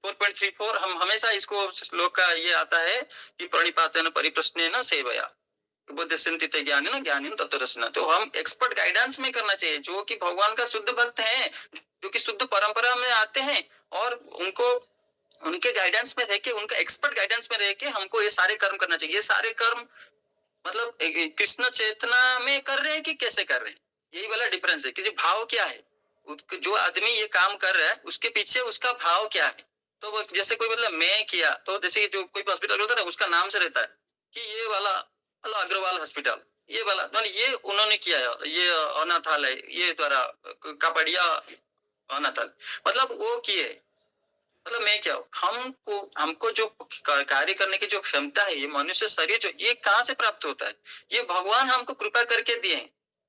4.34 हम हमेशा इसको श्लोक का ये आता है कि प्रणिपातेन परिप्रश्नेन सेवया बुद्ध सिंथित ज्ञानी ना ज्ञानी तत्वदर्शन, तो हम एक्सपर्ट गाइडेंस में करना चाहिए, जो कि भगवान का शुद्ध भक्त है, जो कि शुद्ध परंपरा में आते हैं, और उनको उनके गाइडेंस में रह के, उनका एक्सपर्ट गाइडेंस में रह के हमको ये सारे कर्म करना चाहिए। ये सारे कर्म मतलब कृष्ण चेतना में कर रहे हैं कि कैसे कर रहे हैं, यही वाला डिफरेंस है। किसी भाव क्या है, जो आदमी ये काम कर रहा है उसके पीछे उसका भाव क्या है। तो वो जैसे कोई मतलब मैं किया, तो जैसे जो कोई हॉस्पिटल होता है ना, उसका नाम से रहता है कि ये वाला अग्रवाल हॉस्पिटल, ये वाला ये उन्होंने किया है, ये अनाथालय, ये द्वारा कापड़िया अनाथालय, मतलब वो किए, मतलब मैं क्या हूँ, हमको हमको जो कार्य करने की जो क्षमता है, ये मनुष्य शरीर जो, ये कहाँ से प्राप्त होता है, ये भगवान हमको कृपा करके दिए।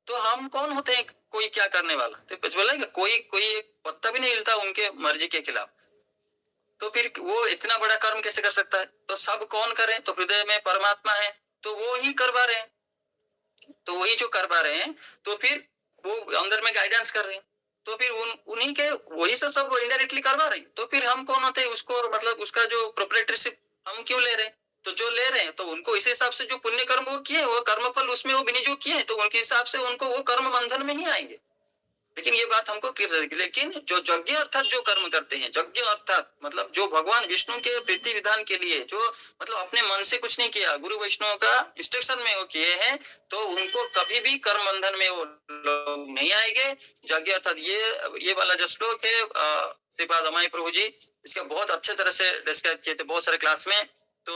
तो हम कौन होते हैं कोई क्या करने वाला, तो कुछ बोला कोई कोई एक पत्ता भी नहीं हिलता उनके मर्जी के खिलाफ, तो फिर वो इतना बड़ा कर्म कैसे कर सकता है। तो सब कौन करे, तो हृदय में परमात्मा है, तो वो ही करवा रहे हैं, तो वही जो करवा रहे हैं, तो फिर वो अंदर में गाइडेंस कर रहे हैं, तो फिर उन्हीं के वही से सब इनडायरेक्टली करवा रहे हैं। तो फिर हम कौन होते हैं उसको, मतलब उसका जो प्रोप्राइटरशिप हम क्यों ले रहे हैं, तो जो ले रहे हैं तो उनको इस हिसाब से जो पुण्य कर्म वो किए, वो कर्म फल उसमें वो विनियोग किए, तो उनके हिसाब से उनको वो कर्म बंधन में ही आएंगे। लेकिन ये बात हमको क्लियर है, लेकिन जो यज्ञ अर्थात जो कर्म करते हैं, यज्ञ अर्थात मतलब जो भगवान विष्णु के प्रीति विधान के लिए, जो मतलब अपने मन से कुछ नहीं किया, गुरु वैष्णव का इंस्ट्रक्शन में वो किए हैं, तो उनको कभी भी कर्म बंधन में वो लोग नहीं आएंगे। यज्ञ अर्थात ये वाला जो श्लोक है श्रीपाद अमाई प्रभु जी इसका बहुत अच्छे तरह से डिस्क्राइब किए थे बहुत सारे क्लास में। तो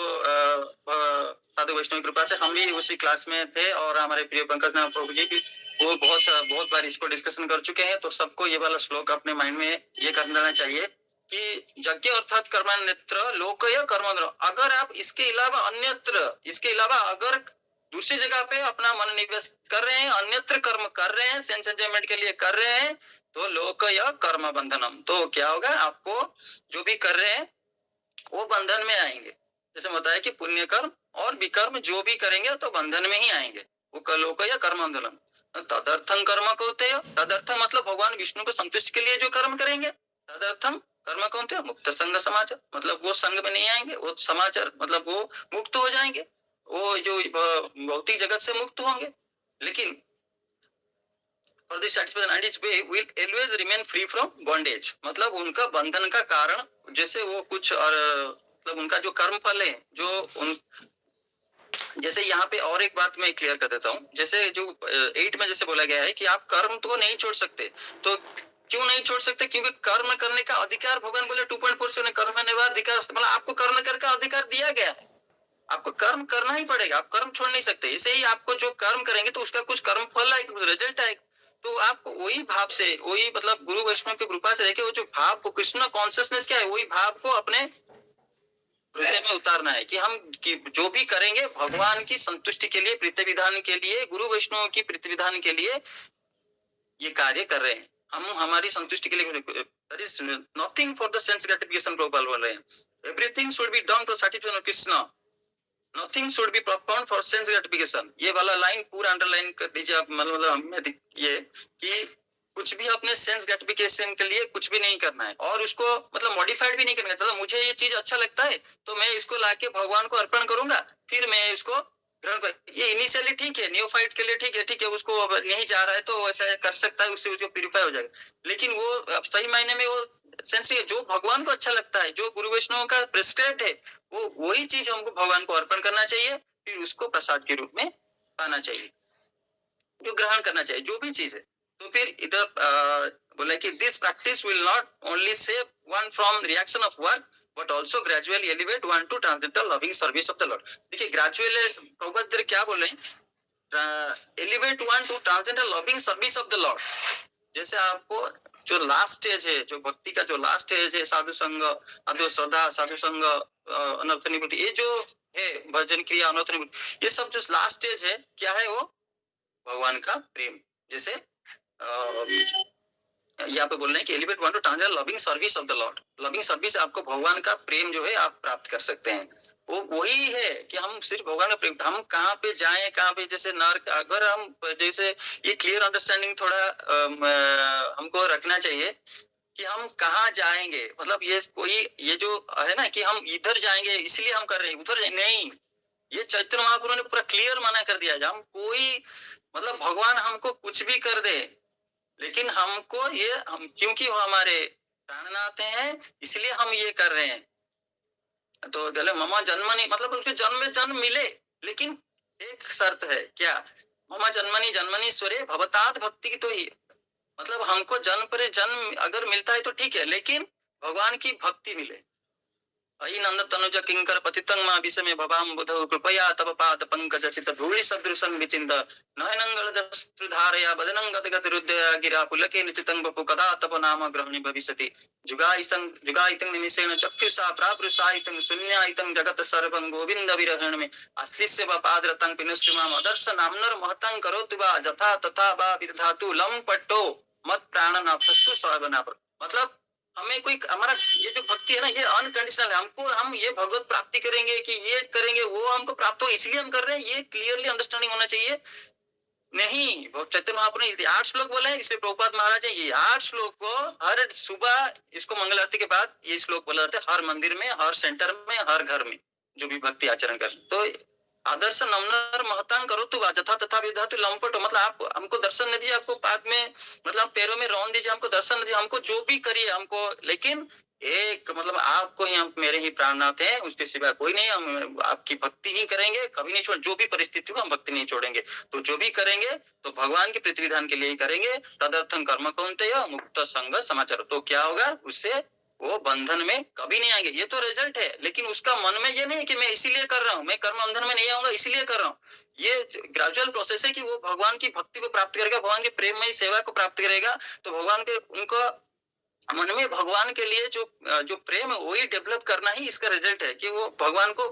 साधु वैष्णव की कृपा से हम भी उसी क्लास में थे, और हमारे प्रिय पंकज नाम प्रभु जी भी वो बहुत बार इसको डिस्कशन कर चुके हैं। तो सबको ये वाला श्लोक अपने माइंड में ये कर लेना चाहिए कि यज्ञ अर्थात कर्मान्यत्र लोकय कर्मद्र, अगर आप इसके अलावा अन्यत्र, इसके अलावा अगर दूसरी जगह पे अपना मन निवेश कर रहे हैं, अन्यत्र कर्म कर रहे हैं, सेंस एंजॉयमेंट के लिए कर रहे हैं, तो लोकय कर्म बंधनम, तो क्या होगा, आपको जो भी कर रहे हैं वो बंधन में आएंगे। जैसे बताया कि पुण्य कर्म और विकर्म जो भी करेंगे तो बंधन में ही आएंगे, वो लोक या कर्म बंधन। तदर्थम कर्म कहते हैं, तदर्थम मतलब भगवान विष्णु को संतुष्ट के लिए जो कर्म करेंगे, तदर्थम कर्म कहते हैं। मुक्त संग समाचार मतलब वो संग में नहीं आएंगे, वो समाचार मतलब वो मुक्त हो जाएंगे, वो जो भौतिक जगत से मुक्त होंगे। लेकिन for the satisfaction and its way will always remain free from bondage, मतलब उनका बंधन का कारण जैसे वो कुछ और मतलब उनका जो कर्म फल है जो उन, जैसे यहाँ पे और एक बात मैं क्लियर कर देता हूँ, जैसे जो 8 में जैसे बोला गया है कि आप कर्म तो नहीं छोड़ सकते, तो क्यों नहीं छोड़ सकते, क्योंकि कर्म करने का अधिकार भगवान बोले 2.4 से कर्म अधिकार, मतलब आपको कर्म करने का अधिकार दिया गया है, आपको कर्म करना ही पड़ेगा, आप कर्म छोड़ नहीं सकते। इसे ही आपको जो कर्म करेंगे तो उसका कुछ कर्म फल आएगा, कुछ रिजल्ट आएगा, तो आपको वही भाव से, वही मतलब गुरु वैष्णव की कृपा से लेके वो जो भाव को, कृष्ण कॉन्शियसनेस क्या है, वही भाव को अपने हृदय में उतारना है कि हम जो भी करेंगे भगवान की संतुष्टि के लिए, प्रीति विधान के लिए, गुरु वैष्णव की प्रीति विधान के लिए ये कार्य कर रहे हैं। हम हमारी संतुष्टि के लिए, there is nothing for the sense gratification Prabhupada बोल रहे हैं। Everything should be done for satisfaction of Krishna. Nothing should be performed for sense gratification. ये वाला लाइन पूरा अंडरलाइन कर दीजिए आप, मतलब ये कि कुछ भी अपने सेंस ग्रेटिफिकेशन के लिए कुछ भी नहीं करना है और उसको मतलब मॉडिफाइड भी नहीं करना है। मतलब मुझे ये चीज अच्छा लगता है तो मैं इसको लाके भगवान को अर्पण करूंगा, फिर मैं इसको ग्रहण कर। ये इनिशियली ठीक है, न्यूफाइट के लिए ठीक है, उसको नहीं जा रहा है तो वैसा कर सकता है, उससे उसको प्यूरिफाई हो जाएगा। लेकिन वो सही मायने में वो सेंस जो भगवान को अच्छा लगता है, जो गुरु वैष्णव का प्रिस्क्राइब्ड है, वो वही चीज हमको भगवान को अर्पण करना चाहिए, फिर उसको प्रसाद के रूप में पाना चाहिए, जो ग्रहण करना चाहिए जो भी चीज है। तो फिर इधर बोला कि this practice will not only save one from reaction of work but also gradually elevate one two transgender loving service of the Lord. देखिए ग्रेजुअली प्रभुपाद क्या बोल रहे हैं, elevate one two transgender loving service of the Lord. जैसे आपको जो last stage है, जो भक्ति का जो लास्ट स्टेज है, साधु संग, अद्वैत श्रद्धा, साधु संग, अनर्थ निवृत्ति, ये जो है भजन क्रिया, अनर्थ निवृत्ति, ये सब जो लास्ट स्टेज है क्या है, वो भगवान का प्रेम। जैसे यहाँ पे बोल रहे हैं कि elevate one two transgender loving service of the Lord. Loving service आपको भगवान का प्रेम जो है आप प्राप्त कर सकते हैं। वो वही है कि हम सिर्फ भगवान का प्रेम, हम कहाँ पे जाएं, कहाँ पे, जैसे नर्क, अगर हम जैसे ये क्लियर अंडरस्टैंडिंग थोड़ा हमको रखना चाहिए कि हम कहाँ जाएंगे। मतलब ये कोई ये जो है ना कि हम इधर जाएंगे इसलिए हम कर रहे हैं, उधर नहीं। ये चैतन्य महाप्रभु ने पूरा क्लियर मना कर दिया। हम कोई मतलब भगवान हमको कुछ भी कर दे, लेकिन हमको ये हम क्योंकि वो हमारे प्राणनाथ हैं इसलिए हम ये कर रहे हैं। तो गले ममा जन्मनी, मतलब उसके जन्म में जन्म मिले, लेकिन एक शर्त है क्या, ममा जन्मनी जन्मनीश्वरे भवतात भक्ति की। तो ही मतलब हमको जन्म पर जन्म अगर मिलता है तो ठीक है, लेकिन भगवान की भक्ति मिले। अयि नंद तनुज किंकर पतितं मा विषमे भवाम बुधौ कृपया तव पाद पंकज चित धूलि सदृशं विचिन्त नयनंगल दस्रुधारया बदनं गदगद हृदय गिरा पुलके निचितं बपु कदा तव नाम ग्रहणि भविष्यति जुगायितं निमिषेण चक्षुषा प्रापृषायितं शून्यायितं जगत सर्वं गोविंद विरहण में आश्लिष्य व पादरतं पिनुष्टिमाम अदर्श नामनर महतं करोतु वा जथा तथा वा विदधातु लम पट्टो मत प्राणनाथस्तु सर्वनाप। मतलब हमें कोई हमारा ये जो भक्ति है ना, ये अनकंडीशनल है। हमको हम ये भगवत प्राप्ति करेंगे कि ये करेंगे वो हमको प्राप्त हो इसलिए हम कर रहे हैं, ये क्लियरली अंडरस्टैंडिंग होना चाहिए। नहीं, चैतन्य महाप्रभु ने 8 श्लोक बोले हैं, इसलिए प्रभुपाद महाराज ये 8 श्लोक को हर सुबह इसको मंगल आरती के बाद ये श्लोक बोला जाता है, हर मंदिर में, हर सेंटर में, हर घर में जो भी भक्ति आचरण कर। तो आदर्श नमनर महतान करो तू जथा तथा विधातु लंपट, मतलब आप हमको दर्शन नहीं दिया, आपको पाद में मतलब पैरों में रौन दीजिए, हमको दर्शन नहीं दिया, हमको जो भी करिए हमको, लेकिन एक मतलब आपको ही, हम मेरे ही प्राणनाथ हैं, उसके सिवा कोई नहीं, हम आपकी भक्ति ही करेंगे, कभी नहीं छोड़, जो भी परिस्थिति हो हम भक्ति नहीं छोड़ेंगे। तो जो भी करेंगे तो भगवान के प्रीति विधान के लिए ही करेंगे। तदर्थम कर्म कौन्तेय मुक्त संग समाचार। तो क्या होगा उससे, वो बंधन में कभी नहीं आएंगे। ये तो रिजल्ट है, लेकिन उसका मन में ये नहीं कि मैं इसीलिए कर रहा हूँ, मैं कर्म बंधन में नहीं आऊंगा इसलिए कर रहा हूँ। ये ग्रेजुअल प्रोसेस है कि वो भगवान की भक्ति को प्राप्त करेगा, भगवान के प्रेममय सेवा को प्राप्त करेगा। तो भगवान के उनको मन में भगवान के लिए जो प्रेम है वही डेवलप करना ही इसका रिजल्ट है कि वो भगवान को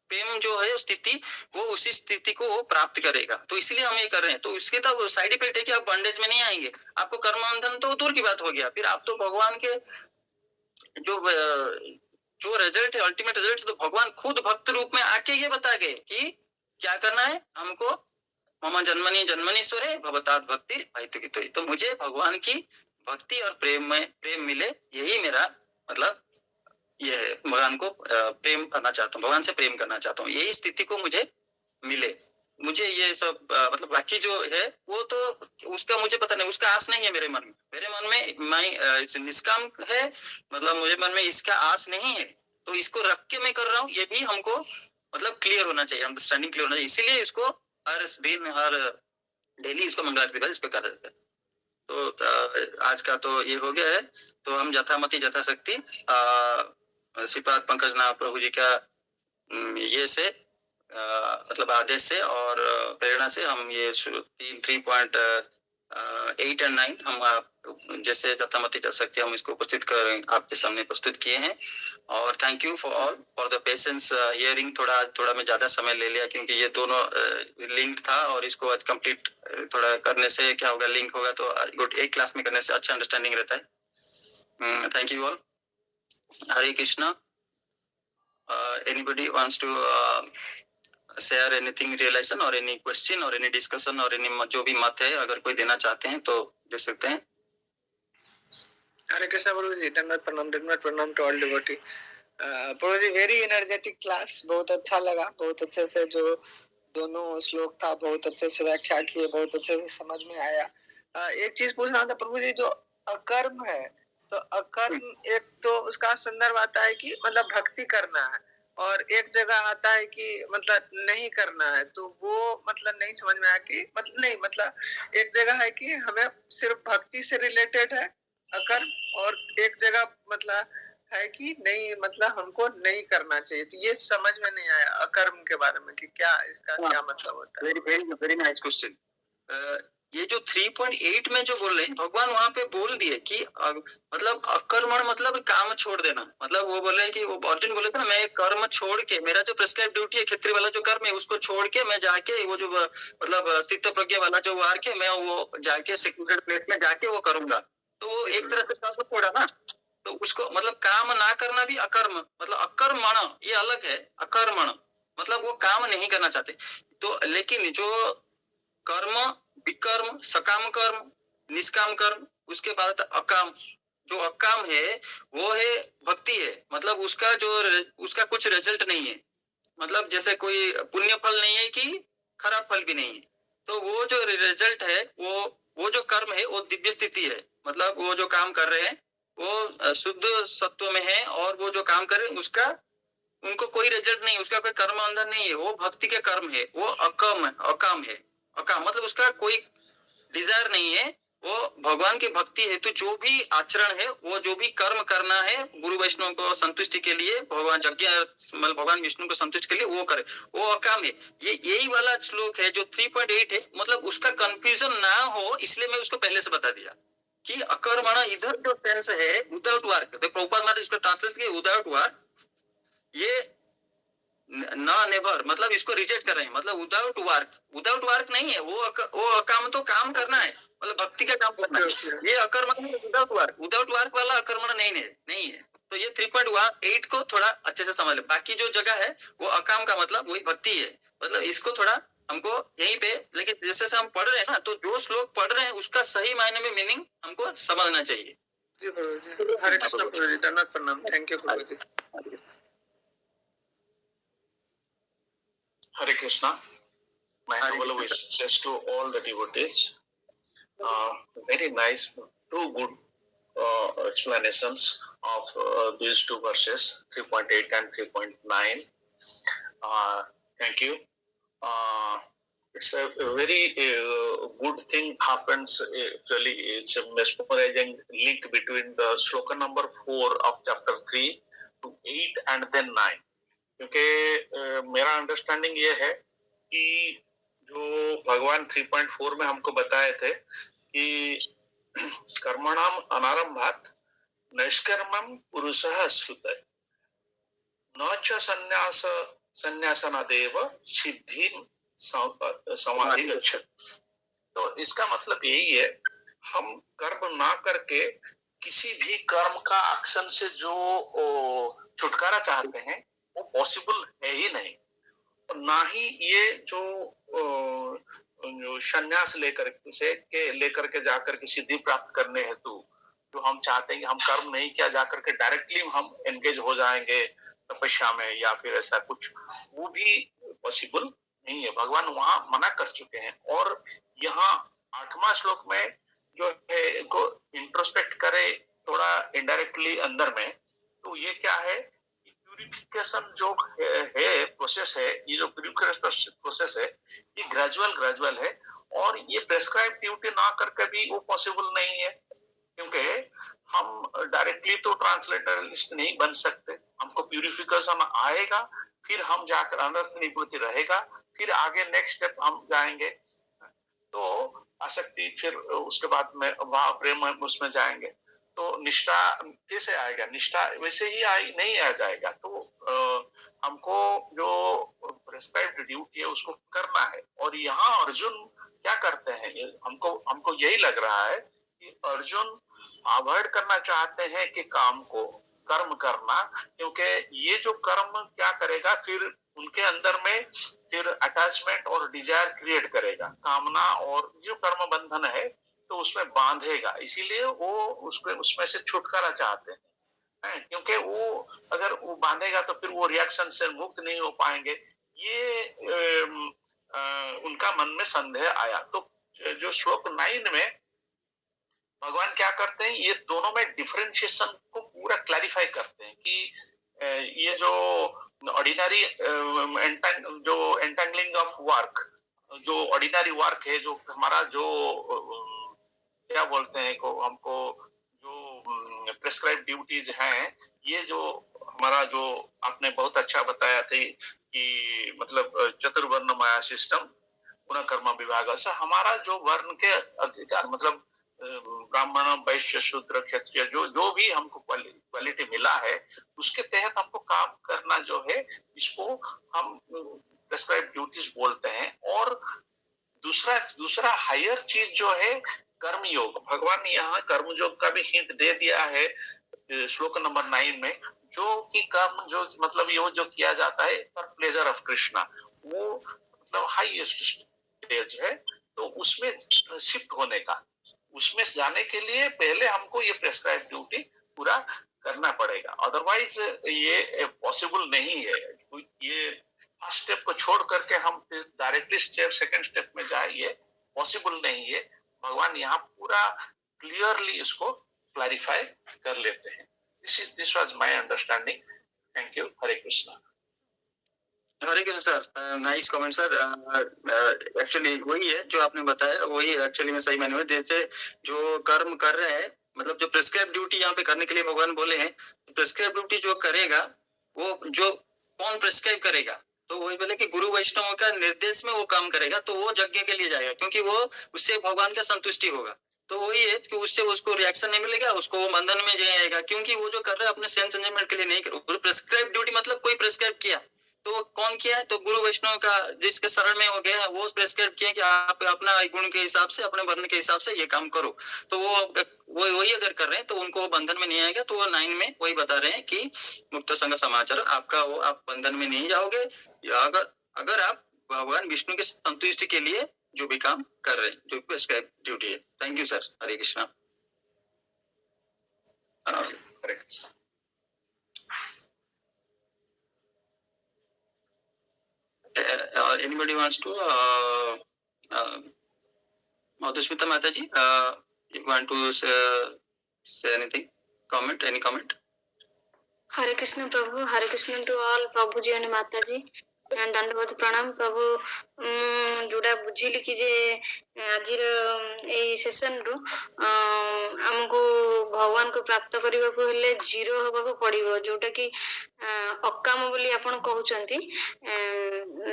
प्रेम जो है स्थिति, वो उसी स्थिति को वो प्राप्त करेगा। तो इसलिए हम ये कर रहे हैं। तो इसके तो साइड इफेक्ट है कि आप बंडेज में नहीं आएंगे, आपको कर्म बंधन तो दूर की बात हो गया, फिर आप तो भगवान के जो रिजल्ट है, अल्टीमेट रिजल्ट, तो भगवान खुद भक्त रूप में आके ये बता गए कि क्या करना है हमको। मम जन्मनी जन्मनीश्वरे भवतात भक्ति हेतु। तो मुझे भगवान की भक्ति और प्रेम मिले, यही मेरा मतलब ये है। भगवान को प्रेम करना चाहता हूँ, भगवान से प्रेम करना चाहता हूँ, यही स्थिति को मुझे मिले। मुझे ये सब मतलब बाकी जो है वो तो उसका मुझे पता नहीं, उसका आस नहीं है मेरे मन में। मेरे मन में मैं निष्काम है, मतलब मुझे मन में इसका आस नहीं है, तो इसको रख के मैं कर रहा हूँ। ये भी हमको मतलब क्लियर होना चाहिए, अंडरस्टैंडिंग क्लियर होना चाहिए। इसीलिए इसको हर दिन, हर डेली इसको मंगलवार के बाद इसको कर देते हैं। तो आज का तो ये हो गया है। तो हम यथामति यथाशक्ति श्रीपाद पंकज नाथ प्रभु जी का ये से मतलब आदेश से और प्रेरणा से हम ये 3.3 8 और 9 हम जैसे जथामति चल सकते हम इसको उपस्थित कर आपके सामने प्रस्तुत किए हैं। और thank you for all for the patience hearing. थोड़ा मैं ज्यादा समय ले लिया क्योंकि ये दोनों लिंक था और इसको आज कंप्लीट थोड़ा करने से क्या होगा, लिंक होगा तो गुड, एक क्लास में करने से अच्छा अंडरस्टैंडिंग रहता है। Thank you all. Hare Krishna. Anybody wants to share anything realization और एनी क्वेश्चन और एनी डिस्कशन और एनी जो भी मत है अगर कोई देना चाहते हैं तो दे सकते हैं। हरे कृष्णा प्रभु जी, दंडवत प्रणाम टू ऑल डिवोटी। प्रभु जी, वेरी एनर्जेटिक क्लास, बहुत अच्छा लगा, बहुत अच्छे से जो दोनों श्लोक था बहुत अच्छे से व्याख्या किए, बहुत अच्छे से समझ में आया। एक चीज पूछना था प्रभु जी, जो अकर्म है तो अकर्म एक तो उसका संदर्भ आता है कि मतलब भक्ति करना है, और एक जगह आता है कि मतलब नहीं करना है, तो वो मतलब नहीं समझ में आया कि मतलब नहीं, मतलब एक जगह है कि हमें सिर्फ भक्ति से रिलेटेड है अकर्म, और एक जगह मतलब है कि नहीं मतलब हमको नहीं करना चाहिए। तो ये समझ में नहीं आया अकर्म के बारे में कि क्या इसका क्या मतलब होता है। Very nice question. ये जो 3.8 में जो बोल रहे हैं भगवान वहां पे बोल दिए कि मतलब अकर्मण मतलब काम छोड़ देना। मतलब वो बोले कि वो अर्जुन बोले थे ना, मैं कर्म छोड़ के, मेरा जो प्रेस्क्राइब ड्यूटी है क्षत्रिय वाला जो कर्म है उसको छोड़ के मैं जाके वो जो मतलब स्थित प्रज्ञा वाला जो वार के मैं वो जाके सिक्योर्ड प्लेस में जाके वो करूंगा। तो वो एक तरह से कर्म छोड़ा ना, तो उसको मतलब काम ना करना भी अकर्म, मतलब अकर्मण ये अलग है। अकर्मण मतलब वो काम नहीं करना चाहते। तो लेकिन जो कर्म, विकर्म, सकाम कर्म, निष्काम कर्म, उसके बाद अकाम, जो अकाम है वो है भक्ति है। मतलब उसका कुछ रिजल्ट नहीं है। मतलब जैसे कोई पुण्य फल नहीं है कि खराब फल भी नहीं है। तो वो जो रिजल्ट है वो जो कर्म है वो दिव्य स्थिति है। मतलब वो जो काम कर रहे हैं वो शुद्ध सत्व में है, और वो जो काम कर रहे हैं उसका उनको कोई रिजल्ट नहीं, उसका कोई कर्म अंदर नहीं है, वो भक्ति के कर्म है, वो अकाम है। अकाम है, अकाम मतलब उसका कोई डिजायर नहीं है। वो भगवान की भक्ति हेतु जो भी आचरण है, वो जो भी कर्म करना है गुरु वैष्णव को संतुष्टि के लिए, भगवान यज्ञ मतलब भगवान विष्णु को संतुष्ट के लिए वो करे, वो अकाम है। ये यही वाला श्लोक है जो 3.8 है। मतलब उसका कंफ्यूजन ना हो इसलिए मैं उसको पहले से बता दिया कि अकर्मण इधर जो सेंस है विदाउट वर्क, तो प्रभुपाद महाराज इसको ट्रांसलेट किए विदाउट वर्क, ये ना नेवर मतलब इसको रिजेक्ट कर रहे हैं। मतलब विदाउट वर्क नहीं है वो काम तो काम करना है, मतलब भक्ति का काम करना है। ये अकर्मण विदाउट वर्क वाला अकर्मण नहीं है। तो ये 3.8 को थोड़ा अच्छे से समझ ले। बाकी जो जगह है वो अकाम का मतलब वही भक्ति है। मतलब इसको थोड़ा हमको यहीं पे, लेकिन जैसे से हम पढ़ रहे हैं ना, तो जो श्लोक पढ़ रहे हैं उसका सही मायने में मीनिंग हमको समझना चाहिए। जी प्रभु जी, हरे कृष्ण प्रभु जी, दंडवत प्रणाम, थैंक यू प्रभु जी। Hare Krishna. My humble wishes to all the devotees. Very nice, two good explanations of these two verses, 3.8 and 3.9. Thank you. It's a very good thing happens actually. It's a mesmerizing link between the sloka number 4 of chapter 3 to 8 and then 9. क्योंकि मेरा understanding ये है कि जो भगवान 3.4 में हमको बताए थे कि कर्मणाम अनारंभात नैष्कर्मम पुरुषः श्रुतः न च संन्यासनादेव सिद्धि समाधि गच्छति। तो इसका मतलब यही है, हम कर्म ना करके किसी भी कर्म का एक्शन से जो छुटकारा चाहते हैं वो पॉसिबल है ही नहीं। और ना ही ये जो संन्यास लेकर के जाकर के सिद्धि प्राप्त करने हेतु जो हम चाहते हैं कि हम कर्म नहीं किया जाकर के डायरेक्टली हम एंगेज हो जाएंगे तपस्या में या फिर ऐसा कुछ, वो भी पॉसिबल नहीं है। भगवान वहां मना कर चुके हैं। और यहाँ 8वां श्लोक में जो है को इंट्रोस्पेक्ट करे थोड़ा इनडायरेक्टली अंदर में, तो ये क्या है, प्यूरिफिकेशन जो है प्रोसेस है, ये जो प्यूरिफिकेशन प्रोसेस है ये ग्रेजुअल है। और ये प्रेस्क्राइब ड्यूटी ना करके भी वो पॉसिबल नहीं है, क्योंकि हम डायरेक्टली तो ट्रांसलेटरिस्ट नहीं बन सकते। हमको प्यूरिफिकेशन आएगा, फिर हम जाकर अंदर से निवृत्ति रहेगा, फिर आगे नेक्स्ट स्टेप हम जाएंगे। तो आसक्ति, फिर उसके बाद में भाव प्रेम उसमें जाएंगे, तो निष्ठा कैसे आएगा? निष्ठा वैसे ही नहीं आ जाएगा। तो हमको जो प्रेस्क्राइब्ड ड्यूटी है उसको करना है। और यहाँ अर्जुन क्या करते हैं, हमको यही लग रहा है कि अर्जुन अवॉइड करना चाहते हैं कि काम को, कर्म करना, क्योंकि ये जो कर्म क्या करेगा, फिर उनके अंदर में फिर अटैचमेंट और डिजायर क्रिएट करेगा, कामना, और जो कर्म बंधन है तो उसमें बांधेगा। इसीलिए वो उसमें से छुटकारा चाहते हैं, क्योंकि वो अगर वो बांधेगा तो फिर वो रिएक्शन से मुक्त नहीं हो पाएंगे। ये उनका मन में संदेह आया। तो जो श्लोक 9 में भगवान क्या करते हैं, ये दोनों में डिफरेंशिएशन को पूरा क्लैरिफाई करते हैं कि ये जो ऑर्डिनरी जो एंटेंगलिंग ऑफ वर्क, जो ऑर्डिनरी वर्क है, जो हमारा जो क्या बोलते हैं को, हमको जो प्रेस्क्राइब ड्यूटीज हैं, ये जो हमारा जो आपने बहुत अच्छा बताया थे कि मतलब चतुर्वर्ण माया सिस्टम, पुनः कर्म विभाग से हमारा जो वर्ण के अधिकार, मतलब ब्राह्मण, वैश्य, शूद्र, क्षत्रिय, जो भी हमको क्वालिटी मिला है, उसके तहत हमको काम करना जो है, इसको हम प्रेस्क्राइब ड्यूटीज बोलते हैं। और दूसरा हायर चीज जो है कर्म योग। भगवान ने यहाँ कर्म योग का भी हिंट दे दिया है श्लोक नंबर 9 में, जो कि कर्म जो मतलब ये जो किया जाता है फॉर प्लेजर ऑफ कृष्णा, वो मतलब हाईएस्ट स्टेज है। तो उसमें शिफ्ट होने का, उसमें जाने के लिए पहले हमको ये प्रेस्क्राइब ड्यूटी पूरा करना पड़ेगा, अदरवाइज ये पॉसिबल नहीं है। ये फर्स्ट स्टेप को छोड़ करके हम डायरेक्टली सेकंड स्टेप में जाए, ये पॉसिबल नहीं है। भगवान यहाँ पूरा क्लियरली इसको क्लैरिफाई कर लेते हैं। This was my understanding. Thank you. Hare Krishna. Hare Krishna sir, nice comment sir. Actually वही है जो आपने बताया, वही एक्चुअली में सही मायने में, जैसे जो कर्म कर रहे हैं, मतलब जो प्रेस्क्राइब ड्यूटी यहाँ पे करने के लिए भगवान बोले हैं, प्रेस्क्राइब ड्यूटी जो करेगा, वो जो कौन प्रेस्क्राइब करेगा, तो वही बोले कि गुरु वैष्णव का निर्देश में वो काम करेगा, तो वो यज्ञ के लिए जाएगा, क्योंकि वो उससे भगवान का संतुष्टि होगा। तो वही है कि उससे उसको रिएक्शन नहीं मिलेगा, उसको वो बंधन में जाएगा, क्योंकि वो जो कर रहा है अपने सेंस एंजॉयमेंट के लिए नहीं कर। प्रेस्क्राइब ड्यूटी मतलब कोई प्रेस्क्राइब किया, तो कौन किया है, तो गुरु वैष्णव का जिसके शरण में हो गया है, वो प्रेस्क्राइब किया कि आप अपना गुण के हिसाब से, अपने वर्ण के हिसाब से ये काम करो। तो वो वही अगर कर रहे हैं तो उनको वो बंधन में नहीं आएगा। तो वो 9 में वही बता रहे हैं कि मुक्त संग समाचार, आपका वो आप बंधन में नहीं जाओगे अगर आप भगवान विष्णु के संतुष्टि के लिए जो भी काम कर रहे हैं, जो प्रेस्क्राइब ड्यूटी है। Thank you sir. Hare Krishna. Hare Krishna. Anybody wants to Madhusmita Mataji, you want to say anything? Comment? Any comment? Hare Krishna प्रभु, हरे कृष्ण टू ऑल प्रभु जी और माता जी, दंडवत प्रणाम प्रभु। जोड़ा बुझिली कि जे आज ए सेशन रु हमको भगवान को प्राप्त करने को हेले जीरो होबा को पड़िबो, जोटा कि अकाम बोली आपण कहउचंती।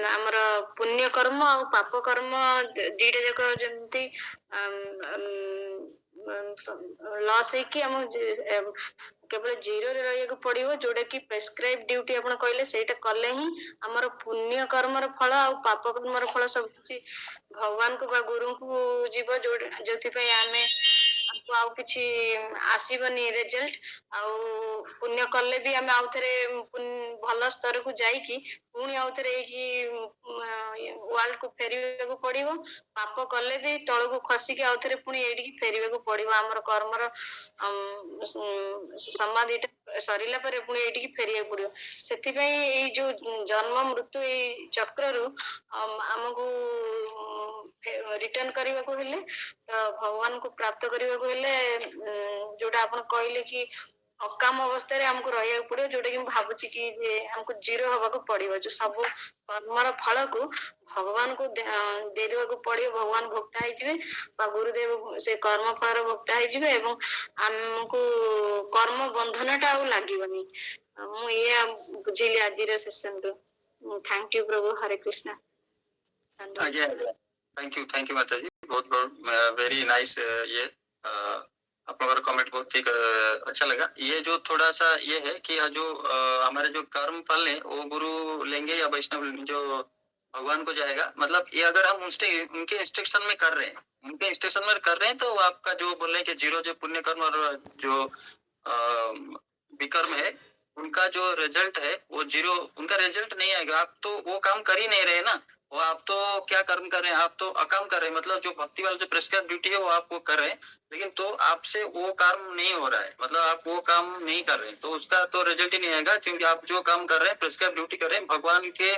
हमर पुण्य कर्म और पाप कर्म दीटा जक जेमती लॉस है कि हम केवल जीरो रे रहिया पड़ो, जोटा कि प्रेस्क्राइब ड्यूटी आपण कहले सेटा कले ही हमर पुण्य कर्मर फल और पाप कर्मर फल सब कुछ भगवान को बा गुरु को जीव, जो आमे हमको आउ किछि आसीबनी रिजल्ट। आउ पुण्य कले भी आमे आउ थरे भल स्तर को जाई कि पुणी आउ थरे कि वर्ल्ड को फेरिबा को पड़िबो, पाप कले भी तळ को खसी के आउ थरे पुणी एडी की फेरिबा को पड़िबो। हमर कर्मर समाधि सरिला पर पुणी एडी की फेरिया पड़िबो। सेति पई ए जो जन्म मृत्यु ए चक्र रु हमको रिटर्न करने को हेले, भगवान को प्राप्त करने को हेले, जोटा आपण कहले कि अकाम अवस्था रे हमको रहिया पड़ो, जोटा कि भाबुची कि हमको जीरो होबा को पड़िबो। जो सब कर्मर फल को भगवान को देवा को पड़िबो, भगवान भोक्ता है जिवे बा गुरुदेव से कर्म फल भोक्ता है जिवे, एवं हमको कर्म बंधनटा आ लागिबनी। मु ये बुझिली आज रे सेशन रो। थैंक यू प्रभु। हरे कृष्णा। आगे थैंक यू माता जी, बहुत बहुत वेरी नाइस। ये आप लोगों का कमेंट बहुत ही अच्छा लगा। ये जो थोड़ा सा ये है कि जो हमारे जो कर्म फल है वो गुरु लेंगे या वैष्णव जो भगवान को जाएगा, मतलब ये अगर हम उनके इंस्ट्रक्शन में कर रहे हैं, उनके इंस्ट्रक्शन में कर रहे हैं, तो आपका जो बोल रहे हैं कि जीरो जो पुण्य कर्म और जो विकर्म है उनका जो रिजल्ट है वो जीरो, उनका रिजल्ट नहीं आएगा। आप तो वो काम कर ही नहीं रहे ना, वो आप तो क्या कर्म कर रहे हैं, आप तो अकाम कर रहे हैं, मतलब जो भक्ति वाला जो प्रेस्क्राइब ड्यूटी है वो आप वो कर रहे हैं, लेकिन तो आपसे वो काम नहीं हो रहा है, मतलब आप वो काम नहीं कर रहे हैं, तो उसका तो रिजल्ट ही नहीं आएगा, क्योंकि आप जो काम कर रहे हैं, प्रेस्क्राइब ड्यूटी कर रहे हैं, भगवान के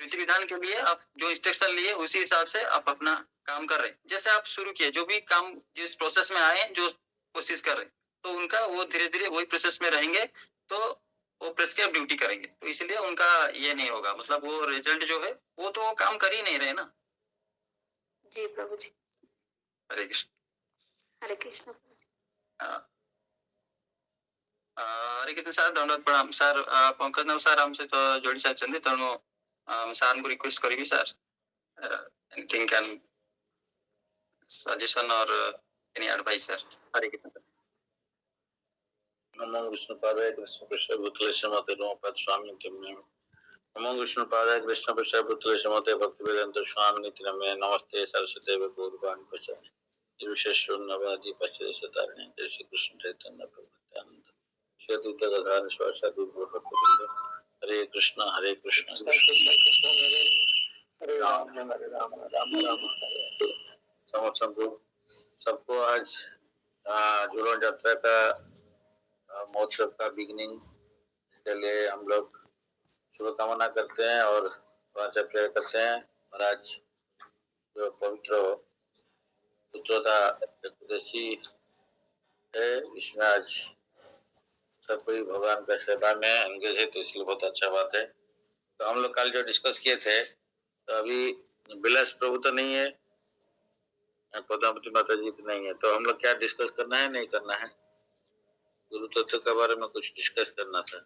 विधि विधान के लिए आप जो इंस्ट्रक्शन लिए उसी हिसाब से आप अपना काम कर रहे हैं। जैसे आप शुरू किए, जो भी काम जिस प्रोसेस में आए, जो कोशिश कर रहे हैं, तो उनका वो धीरे धीरे वही प्रोसेस में रहेंगे, तो वो प्रेस्क्राइब ड्यूटी करेंगे, तो इसलिए उनका ये नहीं होगा, मतलब वो रिजल्ट जो है वो तो वो काम कर ही नहीं रहे ना। जी प्रभु जी। हरे कृष्ण। हरे कृष्ण। हरे कृष्ण सर, धन्यवाद प्रणाम सर। पंकज नाव सर हमसे तो जोड़ी सारी तेणु सर को रिक्वेस्ट करी सर, एनीथिंग कैन सजेशन और एनी एडवाइस सर। हरे कृष्ण। नमो विष्णुपादाय कृष्ण पृष्ठ भूतले श्रीमते रमापद स्वामी नित्य। नमो विष्णुपादाय कृष्ण पृष्ठ भूतले श्रीमते भक्तिवेदांत स्वामी नित्य। नमस्ते सरस्वती गौरवाणी प्रचार विशेष नवादि पश्चिम सतारणे जय श्री कृष्ण चैतन्य प्रभु नित्यानंद श्री अद्वैत गदाधर शिवासादि गौरभक्तवृंद। हरे कृष्ण कृष्ण हरे राम राम राम हरे। समस्त सबको आज झूलन यात्रा का महोत्सव का बिगिनिंग के लिए हम लोग शुभकामना करते हैं और वहाँ से प्रेयर करते हैं। और आज जो पवित्र पुत्रोदा एकादशी है, इसमें आज सब कोई भगवान का सेवा में एंगेज है, तो इसलिए बहुत अच्छा बात है। तो हम लोग कल जो डिस्कस किए थे, तो अभी बिलास प्रभु तो नहीं है, पद्मावती माता जी तो नहीं है, तो हम लोग क्या डिस्कस करना है, नहीं करना है? गुरु तत्व के बारे में कुछ डिस्कस करना था।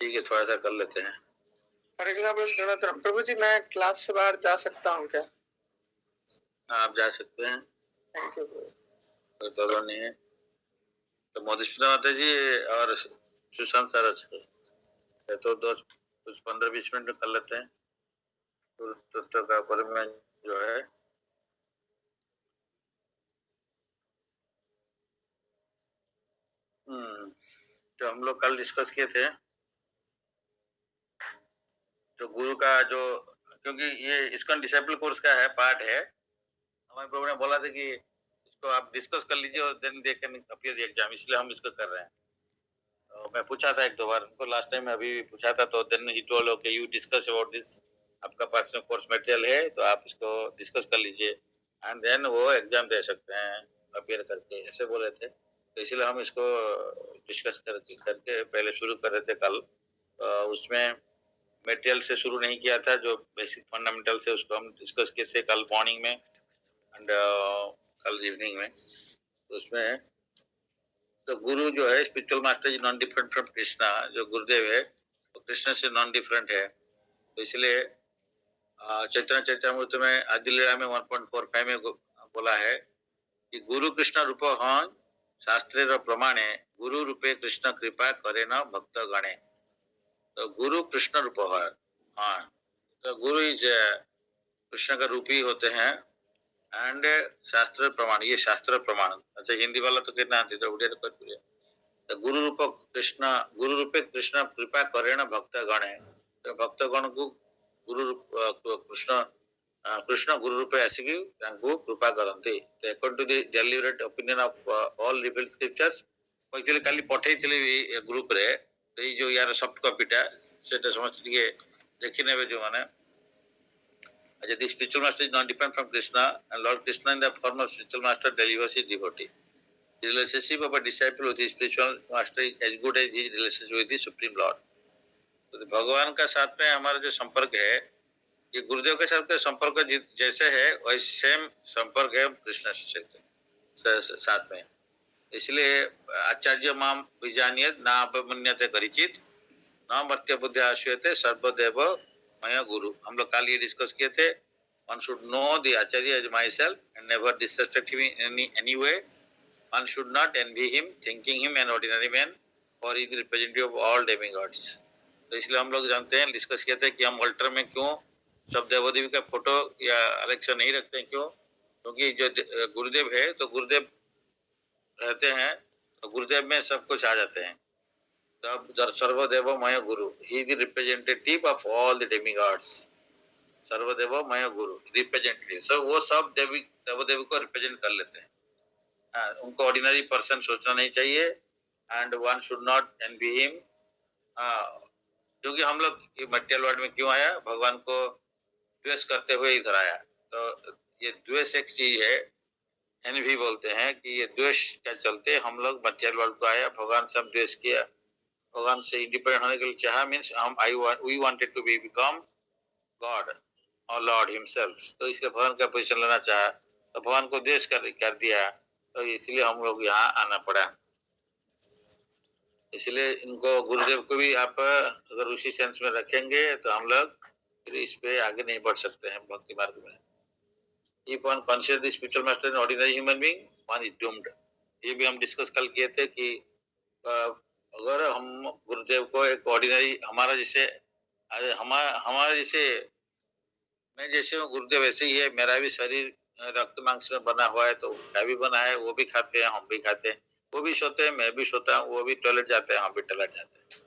ठीक है, थोड़ा सा कर लेते हैं। हरे कृष्ण प्रभु जी, मैं क्लास से बाहर जा सकता हूँ क्या? आप जा सकते हैं, थैंक यू। कोई प्रॉब्लम नहीं है। तो मधुसूदन माता जी और सुशांत सर तो दो कुछ 15-20 मिनट में कर लेते हैं। गुरु तत्व का परिमेय जो है तो हम लोग कल डिस्कस किए थे। तो गुरु का जो, क्योंकि ये इसका डिसेबल कोर्स का है, पार्ट है, हमारे प्रभु ने बोला था कि इसको आप डिस्कस कर लीजिए और then they can appear the exam, इसलिए हम इसको कर रहे हैं। तो मैं पूछा था एक दो बार उनको, लास्ट टाइम अभी भी पूछा था, तो then he told okay you discuss about this, आपका पास में कोर्स मटेरियल है तो आप इसको डिस्कस कर लीजिए एंड देन वो एग्जाम दे सकते हैं अपीयर करके, ऐसे बोले थे। तो इसलिए हम इसको डिस्कस करके पहले शुरू कर रहे थे कल। उसमें मटेरियल से शुरू नहीं किया था, जो बेसिक फंडामेंटल से उसको हम डिस्कस किए थे कल मॉर्निंग में एंड कल इवनिंग में। तो उसमें तो गुरु जो है स्पिरिचुअल मास्टर जी नॉन डिफरेंट फ्रॉम कृष्णा, जो गुरुदेव है तो कृष्ण से नॉन डिफरेंट है। तो इसलिए चैतन्य चरितामृत में आदि लीला में 1.45 में बोला है कि गुरु कृष्ण रूप हन शास्त्रेर प्रमाणे गुरु रूपे कृष्ण कृपा करे न भक्त गणे। तो गुरु कृष्ण रूप है, हाँ, तो गुरु इज कृष्ण का रूप ही होते हैं एंड शास्त्र प्रमाण, ये शास्त्र प्रमाण। अच्छा हिंदी वाला तो कितना आती तो उड़े तो कर। तो गुरु रूप कृष्ण, गुरु रूपे कृष्ण कृपा करेण भक्त गणे। तो भक्त गण को गुरु कृष्ण कृष्ण गुरु रूपे आसिकी तांको कृपा करंती। तो according to the deliberate opinion of all revealed scriptures, actually काली पठेइथिली ग्रुप रे, तो ये जो यार सॉफ्ट कॉपीटा सेटा समझ लिए देखि नेबे जो माने। अच्छा, the spiritual master is not different from Krishna, and Lord Krishna in the form of spiritual master delivers his devotee. The relationship of a disciple with his spiritual master is as good as his relationship with the supreme Lord. तो भगवान का साथ में हमारा जो संपर्क है, ये गुरुदेव के साथ का संपर्क जैसे है वैसे सेम संपर्क है कृष्ण से साथ में। इसलिए आचार्य माम विजानियत ना अपमन्यते करिचित न मर्त्य बुद्धि आश्रयते सर्वदेव मय गुरु। हम लोग कल ये डिस्कस किए थे, one should know the acharya as myself and never disrespect him in any way. One should not envy him, thinking him an ordinary man, for he is the representative of all demigods. तो इसलिए हम लोग जानते हैं, discuss किए थे कि हम अल्टर में क्यों सब देवो देवी का फोटो या अलेक्सा नहीं रखते हैं, क्यों? क्योंकि जो गुरुदेव है तो गुरुदेव रहते हैं, तो गुरुदेव में सब कुछ आ जाते हैं। तब सर्वदेव मय गुरु, he is the representative of all the demigods. सर्वदेव मय गुरु रिप्रेजेंटेटिव, सब वो सब देवदेव को रिप्रेजेंट कर लेते हैं। उनको ऑर्डिनरी पर्सन सोचना नहीं चाहिए, and one should not N V him. क्योंकि हम लोग मटेरियल वर्ल्ड में क्यों आया, भगवान को द्वेष करते हुए इधर आया। तो ये द्वेष एक चीज है, एनवी बोलते हैं कि ये द्वेष के चलते हम लोग मटेरियल वर्ल्ड को आया, भगवान से हम द्वेष किया, भगवान से इंडिपेंडेंट होने के लिए चाहा, मीन्स हम we wanted to be become god और लॉर्ड हिमसेल्फ। तो इसलिए भगवान का पोजीशन लेना चाहा, तो भगवान को द्वेष कर दिया, तो इसलिए हम लोग यहाँ आना पड़ा। इसलिए इनको गुरुदेव को भी आप अगर उसी सेंस में रखेंगे तो हम लोग फिर इस पे आगे नहीं बढ़ सकते हैं भक्ति मार्ग में। If one considers the spiritual master an ordinary human being, one is doomed. ये भी हम डिस्कस कल किए थे कि अगर हम गुरुदेव को एक ऑर्डिनरी हमारा जैसे मैं जैसे हूँ, गुरुदेव ऐसे ही है, मेरा भी शरीर रक्त मांस में बना हुआ है, तो उनका भी बना है, वो भी खाते हैं, हम भी खाते हैं, वो भी सोते हैं, मैं भी सोता हूँ, वो भी टॉयलेट जाते हैं, हम भी टॉयलेट जाते हैं।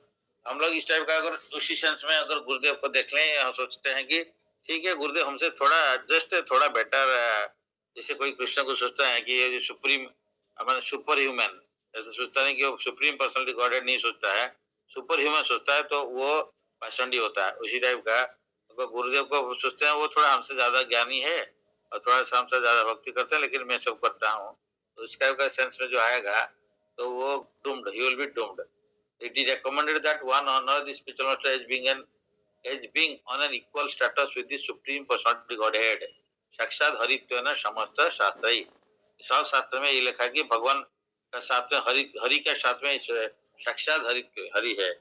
हम लोग इस टाइप का अगर उसी सेंस में अगर गुरुदेव को देख लें, हम सोचते हैं कि ठीक है गुरुदेव हमसे थोड़ा एडजस्ट है, थोड़ा बेटर, जैसे कोई कृष्ण को सोचता है कि ये सुप्रीम सुपर ह्यूमन, ऐसे सोचता नहीं कि वो सुप्रीम पर्सनालिटी गॉडेड नहीं सोचता है, सुपर ह्यूमन सोचता है, तो वो पाषंडी होता है। उसी टाइप का तो गुरुदेव को सोचते हैं वो थोड़ा हमसे ज्यादा ज्ञानी है और थोड़ा सा हमसे ज्यादा भक्ति करते हैं, लेकिन मैं सब करता हूँ, तो इस टाइप का सेंस में जो आएगा तो वो doomed, he will be doomed. It is recommended that one honor the spiritual master as being on an equal status with the supreme personality Godhead. साक्षात हरित्वेन समस्त शास्त्र ही, सब शास्त्र में ये लिखा कि भगवान का साथ में हरि के साथ में साक्षात हरि है,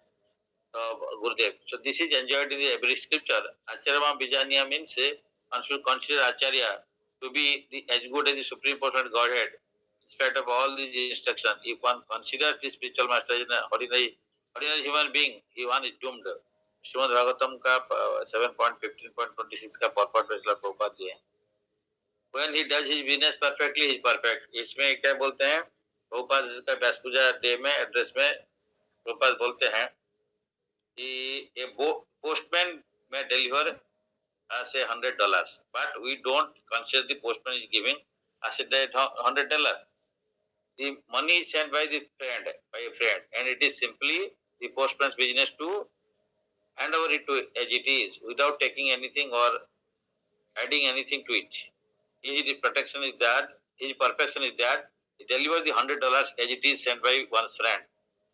तो गुरुदेव। So this is enjoyed in every scripture. Acharya Bijaniya means one should consider Acharya to be as good as the supreme personality Godhead in spite of all these instructions. If one considers the spiritual master as an ordinary human being, one is doomed. Shrimad Bhagavatam का 7.15.26 का purport में श्रील प्रभुपाद जी हैं। When he does his business perfectly, he is perfect. इसमें क्या बोलते हैं प्रभुपाद जी का व्यास पूजा day में एड्रेस में प्रभुपाद बोलते हैं कि a postman may deliver say $100, but we don't consider the postman is giving as $100. The money is sent by a friend, and it is simply the postman's business to hand over it to as it is without taking anything or adding anything to it. His perfection is that he delivers the $100 as it is sent by one's friend.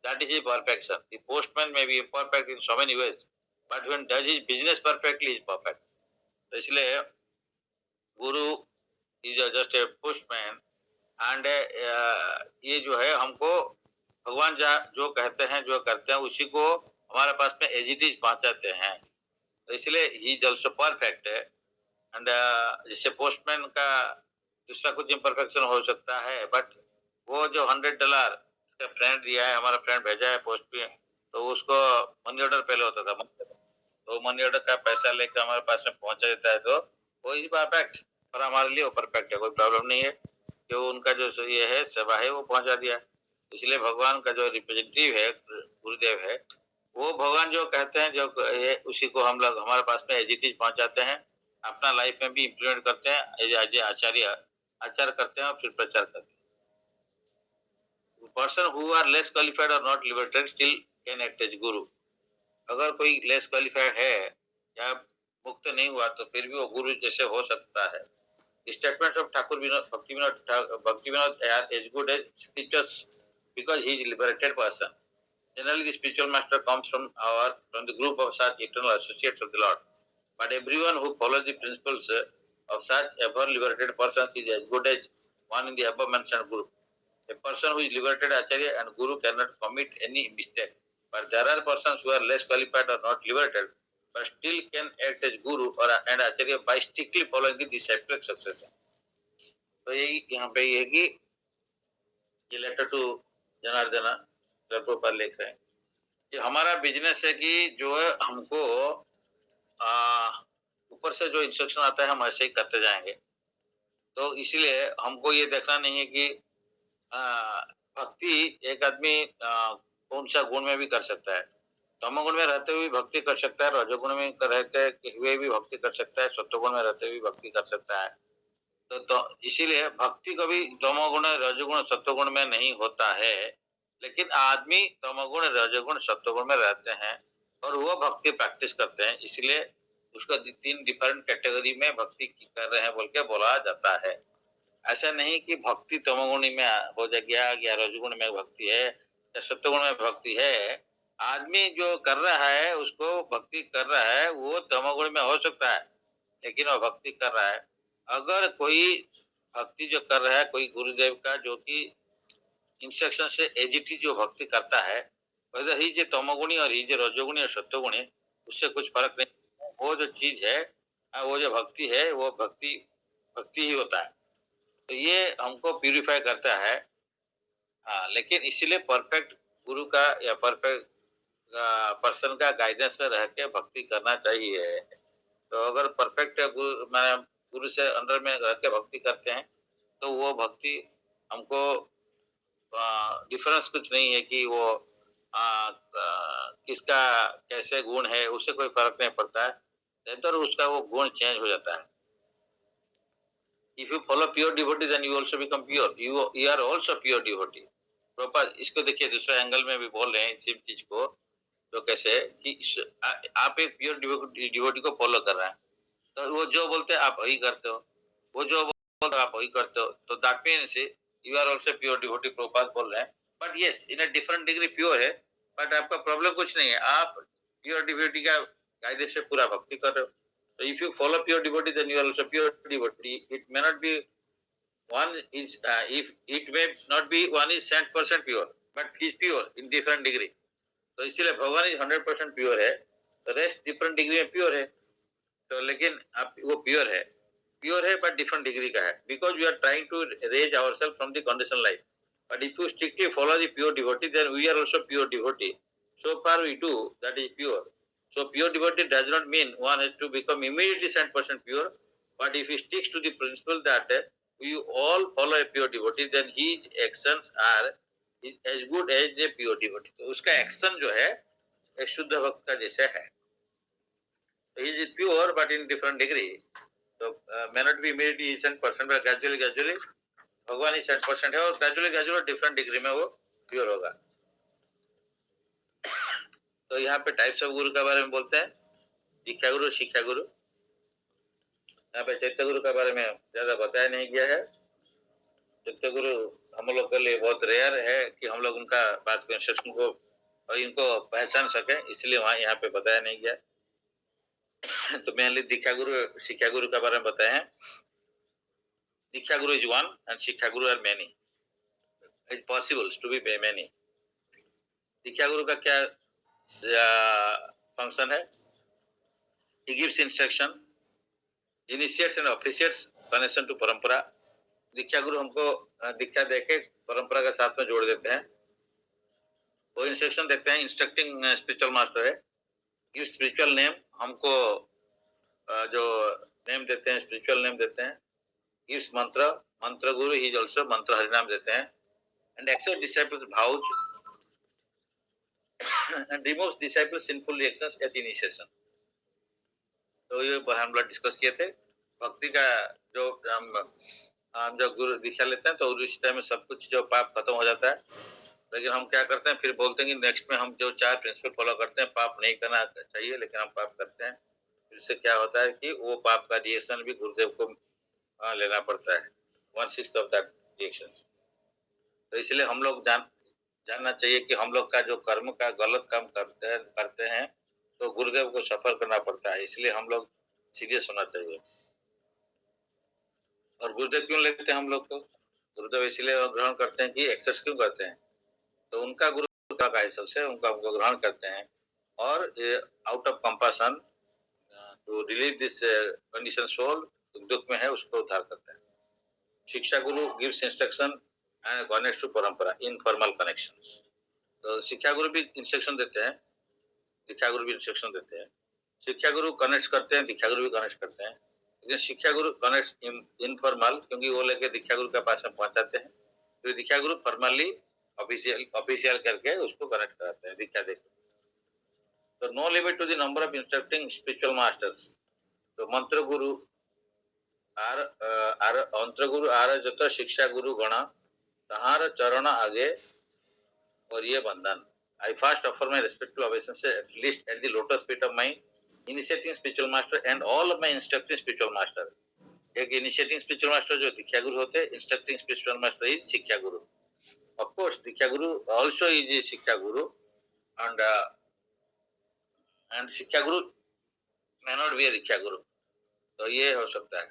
That is his perfection. The postman may be imperfect in so many ways, but when does his business perfectly, he is perfect. तो इसलिए गुरु is just a postman, and ये जो है हमको भगवान जो कहते हैं जो करते हैं उसी को हमारे पास में एज इट इज पहुंचाते हैं, तो इसलिए ही इज ऑल्सो परफेक्ट है। एंड जैसे पोस्टमैन का दूसरा कुछ इम्परफेक्शन हो सकता है, बट वो जो $100 उसका फ्रेंड दिया है, हमारा फ्रेंड भेजा है पोस्ट पे, तो उसको मनी ऑर्डर पहले होता था, तो मनी ऑर्डर का पैसा लेकर हमारे पास में पहुंचा देता है, तो वो इज परफेक्ट, पर हमारे लिए वो परफेक्ट है, कोई प्रॉब्लम नहीं है कि उनका जो ये है सेवा है वो पहुंचा दिया। इसलिए भगवान का जो रिप्रेजेंटेटिव है गुरुदेव है, वो भगवान जो कहते हैं जो ये उसी को हम लोग हमारे पास में एज इट इज पहुंचाते हैं, अपना लाइफ में भी इम्प्लीमेंट करते हैं, आचार करते हैं और फिर प्रचार करते हैं। Person who are less qualified और not liberated still can act as guru. अगर कोई लेस क्वालिफाइड है या मुक्त नहीं हुआ तो फिर भी वो गुरु जैसे हो सकता है। Statement of Thakur Bhakti Vinod as good as scriptures because he is a liberated person. Generally, the spiritual master comes from the group of such eternal associates of the Lord. But everyone who follows the principles of such ever liberated persons is as good as one in the above mentioned group. A person who is liberated Acharya and Guru cannot commit any mistake. but there are persons who are less qualified or not liberated, but still can act as guru or and acharya by strictly following the disciplic succession. तो यही यहाँ पे ये कि ये letter to जनार्दना Prabhupada लिख रहे हैं कि हमारा बिजनेस है कि जो है हमको ऊपर से जो इंस्ट्रक्शन आता है हम ऐसे ही करते जाएंगे। तो इसीलिए हमको ये देखना नहीं है कि भक्ति एक आदमी कौन सा गुण में भी कर सकता है। तमोगुण में रहते हुए भक्ति कर सकता है, रजोगुण में रहते हुए भी भक्ति कर सकता है, सत्वगुण में रहते हुए भक्ति कर सकता है। तो इसीलिए भक्ति कभी तमोगुण रजोगुण सत्वगुण में नहीं होता है, लेकिन आदमी तमोगुण रजोगुण सत्वगुण में रहते हैं और वो भक्ति प्रैक्टिस करते हैं, इसलिए उसको 3 डिफरेंट कैटेगरी में भक्ति कर रहे हैं बोल के बोला जाता है। ऐसा नहीं कि भक्ति तमोगुण में हो गया या रजोगुण में भक्ति है या सत्वगुण में भक्ति है। आदमी जो कर रहा है उसको भक्ति कर रहा है वो तमोगुण में हो सकता है, लेकिन वो भक्ति कर रहा है। अगर कोई भक्ति जो कर रहा है कोई गुरुदेव का जो कि इंस्ट्रक्शन से एजिटी जो भक्ति करता है, वैसे ही जो तमोगुणी और ही जो रजोगुणी और सत्वगुणी उससे कुछ फर्क नहीं। वो जो चीज है वो जो भक्ति है वो भक्ति ही होता है। तो ये हमको प्यूरिफाई करता है। लेकिन इसीलिए परफेक्ट गुरु का या परफेक्ट पर्सन का गाइडेंस में रह के भक्ति करना चाहिए। तो अगर परफेक्ट गुरु से अंडर में रह के भक्ति करते हैं तो वो भक्ति हमको डिफरेंस कुछ नहीं है कि वो किसका कैसे गुण है, उससे कोई फर्क नहीं पड़ता है, तो उसका वो गुण चेंज हो जाता है। If you follow pure devotee, then you also become pure. You are also pure devotee. Prabhupada इसको देखिए दूसरे एंगल में भी बोल रहे हैं इसी चीज को, तो कैसे कि आप एक प्योर डिवोटी को फॉलो कर रहे हैं, तो वो जो बोलते हैं आप वही करते हो, वो जो बोलते हैं आप वही करते हो, तो that means you are also pure devotee. Prabhupada बोल रहे हैं, but yes in a different degree pure है, बट आपका प्रॉब्लम कुछ नहीं है, आप प्योर डिवोटी का गाइडेंस से पूरा भक्ति कर रहे हो। So if you follow pure devotee, then you are also pure devotee. It may not be one is if it may not be one is 100% pure, but he is pure in different degree. तो इसीलिए भगवान is 100% pure है, तो rest different degree में pure है। तो लेकिन आप वो प्योर है बट डिफरेंट डिग्री का है, because we are trying to raise ourselves from the condition life. But if you strictly follow the pure devotee, then we are also pure devotee. So far we do that is pure. So pure devotee does not mean one has to become immediately 100% pure, but if he sticks to the principle that we all follow a pure devotee, then his actions are as good as a pure devotee. तो उसका action जो है एक शुद्ध भक्त का जैसे है। He is pure but in different degree. So may not be immediately 100%, but gradually भगवान ही 100% है और gradually different degree में वो pure होगा। तो यहाँ पे टाइप्स ऑफ गुरु के बारे में बोलते हैं, दीक्षा गुरु, शिक्षा गुरु। यहाँ पे चैत्य गुरु के बारे में ज्यादा बताया नहीं गया है। चैत्य गुरु हम लोग के लिए बहुत रेयर है कि हम लोग उनका बात को इंस्ट्रक्शन को और इनको पहचान सके, इसलिए वहाँ यहाँ पे बताया नहीं गया। तो मेनली दीक्षा गुरु, शिक्षा गुरु के बारे में बताए हैं। दीक्षा गुरु इज वन एंड शिक्षा गुरु are many, it possible to be many. दीक्षा गुरु का क्या फंक्शन है? He gives instruction, initiates and officiates connection to परंपरा। दीक्षा गुरु हमको दीक्षा देके परंपरा के साथ में जोड़ देते हैं, वो इंस्ट्रक्शन देते हैं। इंस्ट्रक्टिंग स्पिरिचुअल मास्टर है। गिव स्पिरिचुअल नेम, हमको जो नेम देते हैं स्पिरिचुअल नेम देते हैं। गिव्स मंत्र, मंत्र गुरु ही इज आल्सो मंत्र हरिनाम देते हैं। एंड एक्सेप्ट डिसाइपल्स भाउज and removes disciples sinful reactions at initiation। तो ये हम लोग डिस्कस किए थे। भक्ति का जो हम जब गुरु दीक्षा लेते हैं तो उस टाइम में सब कुछ जो पाप खत्म हो जाता है, लेकिन हम क्या करते हैं फिर बोलते हैं कि नेक्स्ट में हम जो 4 प्रिंसिपल फॉलो करते हैं, पाप नहीं करना चाहिए लेकिन हम पाप करते हैं। फिर से क्या होता है कि वो पाप का रिएक्शन भी गुरुदेव को लेना पड़ता है, 1/6 ऑफ दैट रिएक्शन। तो इसलिए हम लोग जानना चाहिए कि हम लोग का जो कर्म का गलत काम करते हैं तो गुरुदेव को सफर करना पड़ता है, इसलिए हम लोग सीरियस होना चाहिए। और गुरुदेव क्यों लेते हैं हम लोग को? गुरुदेव इसलिए ग्रहण करते हैं कि एक्सेस क्यों करते हैं, तो उनका गुरु का हिसाब से उनका उनको ग्रहण करते हैं और out of compassion to relieve this condition soul दुख में है उसको उद्धार करते हैं। शिक्षा गुरु gives instruction and connects to परंपरा इनफॉर्मल कनेक्शंस। तो शिक्षा गुरु भी इंस्ट्रक्शन देते हैं, दीक्षा गुरु भी इंस्ट्रक्शन देते हैं। शिक्षा गुरु कनेक्ट करते हैं, दीक्षा गुरु भी कनेक्ट करते हैं। लेकिन शिक्षा गुरु कनेक्ट इनफॉर्मल, क्योंकि वो लेके दीक्षा गुरु के पास में पहुंचाते हैं, तो दीक्षा गुरु फॉर्मली ऑफिशियल करके उसको कनेक्ट कराते हैं, दीक्षा देते हैं। तो no limit to the number of instructing spiritual masters. तो मंत्र गुरु अंतर गुरु आर जत शिक्षा गुरु गण तहार चरण आगे और ये बंधन। I first offer my respectful obeisance at least at the lotus feet of my initiating spiritual master and all of my instructing spiritual master. एक initiating spiritual master जो दीक्षा गुरु होते हैं, instructing spiritual master is शिक्षा गुरु. Of course, Diksha Guru also is a शिक्षा गुरु and शिक्षा गुरु may not be a दीक्षा गुरु. तो ये हो सकता है.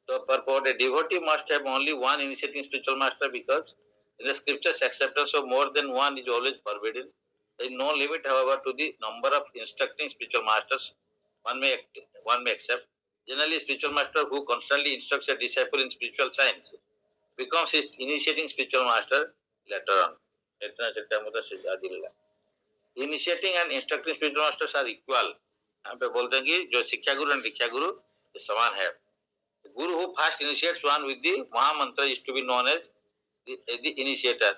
So purport, a devotee must have only one initiating spiritual master because in the scriptures acceptance of more than one is always forbidden. There is no limit, however, to the number of instructing spiritual masters one may accept. Generally, spiritual master who constantly instructs a disciple in spiritual science becomes his initiating spiritual master later on. Initiating and instructing spiritual masters are equal. यहाँ पे बोलते हैं कि जो शिक्षा गुरु और दीक्षा गुरु समान है. Guru who first initiates one with the Mahamantra is to be known as the initiator,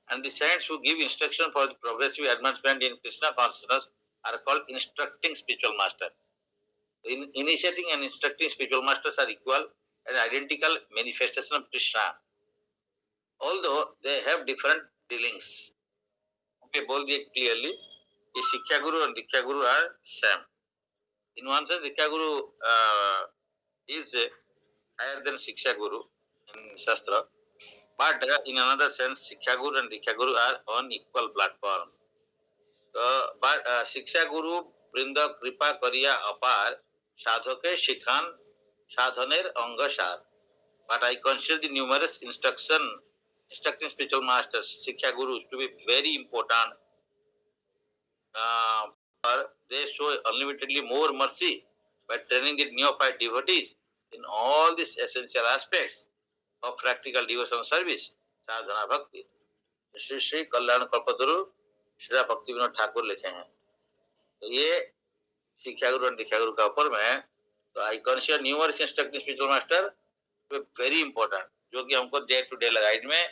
and the saints who give instruction for the progressive advancement in Krishna consciousness are called instructing spiritual masters. Initiating and instructing spiritual masters are equal and identical manifestation of Krishna, although they have different dealings. Okay, बोल दिए clearly कि शिक्षा गुरु और दीक्षा गुरु are same. In one sense, Diksha Guru is higher than Shiksha Guru in Shastra, but in another sense, Shiksha Guru and Diksha Guru are on equal platform. But Shiksha Guru Brinda Kripa Kariya Apar Sadhake Shikhan Sadhaner Angasar. But I consider the numerous instructing spiritual masters, Shiksha Gurus, to be very important. They show unlimitedly more mercy by training the neophyte devotees in all these essential aspects of practical devotional service, sadhana bhakti. Shri Shri Kalyan कल्पतरु श्री भक्ति विनोद ठाकुर लिखे हैं. तो ये शिक्षा गुरु और दीक्षा गुरु का ऊपर में, तो I consider numerous instructing spiritual master very important, जो कि हमको डे टू डे गाइड में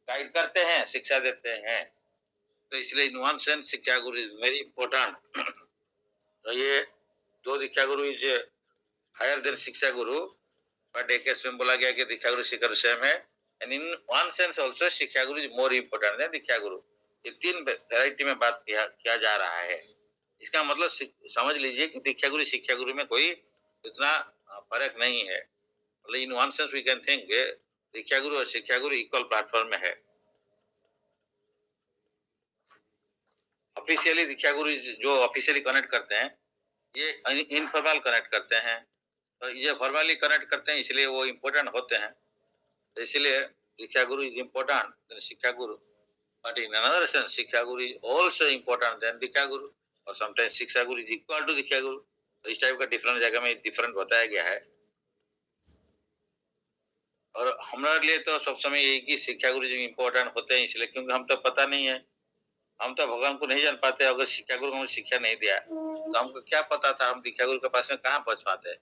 गाइड करते हैं, शिक्षा देते हैं. तो इसलिए इन वन सेंस शिक्षा गुरु इज वेरी इंपॉर्टेंट. तो ये दो दीक्षा गुरु इज हायर देन शिक्षा गुरु, बट एक केस में बोला गया कि दीक्षा गुरु शिक्षा गुरु सेम है, and in one sense also शिक्षा गुरु इज मोर इंपॉर्टेंट देन दीक्षा गुरु. ये तीन वैरायटी में बात किया जा रहा है. इसका मतलब समझ लीजिए कि दीक्षा गुरु शिक्षा गुरु में कोई इतना फर्क नहीं है. मतलब in one sense we can think दीक्षा गुरु और शिक्षा गुरु इक्वल प्लेटफॉर्म में है. ऑफिशियली दीक्षा गुरु जो ऑफिशियली कनेक्ट करते हैं, ये इनफॉर्मल कनेक्ट करते हैं. तो ये फॉर्मली कनेक्ट करते हैं, इसलिए वो इम्पोर्टेंट होते हैं. तो इसलिए दीक्षा गुरु इज इम्पोर्टेंट देन शिक्षा गुरु, बट इन अनदर सेंस शिक्षा गुरु इज आल्सो इम्पोर्टेंट देन दीक्षा गुरु, और समटाइम्स शिक्षा गुरु इज इक्वल टू दीक्षा गुरु. तो इस टाइप का डिफरेंट जगह में डिफरेंट बताया गया है. और हमारे लिए तो सब समय यही कि शिक्षा गुरु जी इम्पोर्टेंट होते हैं, इसलिए क्योंकि हम तो पता नहीं है, हम तो भगवान को नहीं जान पाते. अगर शिक्षा गुरु को शिक्षा नहीं दिया तो हमको क्या पता था हम दीक्षा गुरु के पास में कहाँ पहुंच पाते हैं.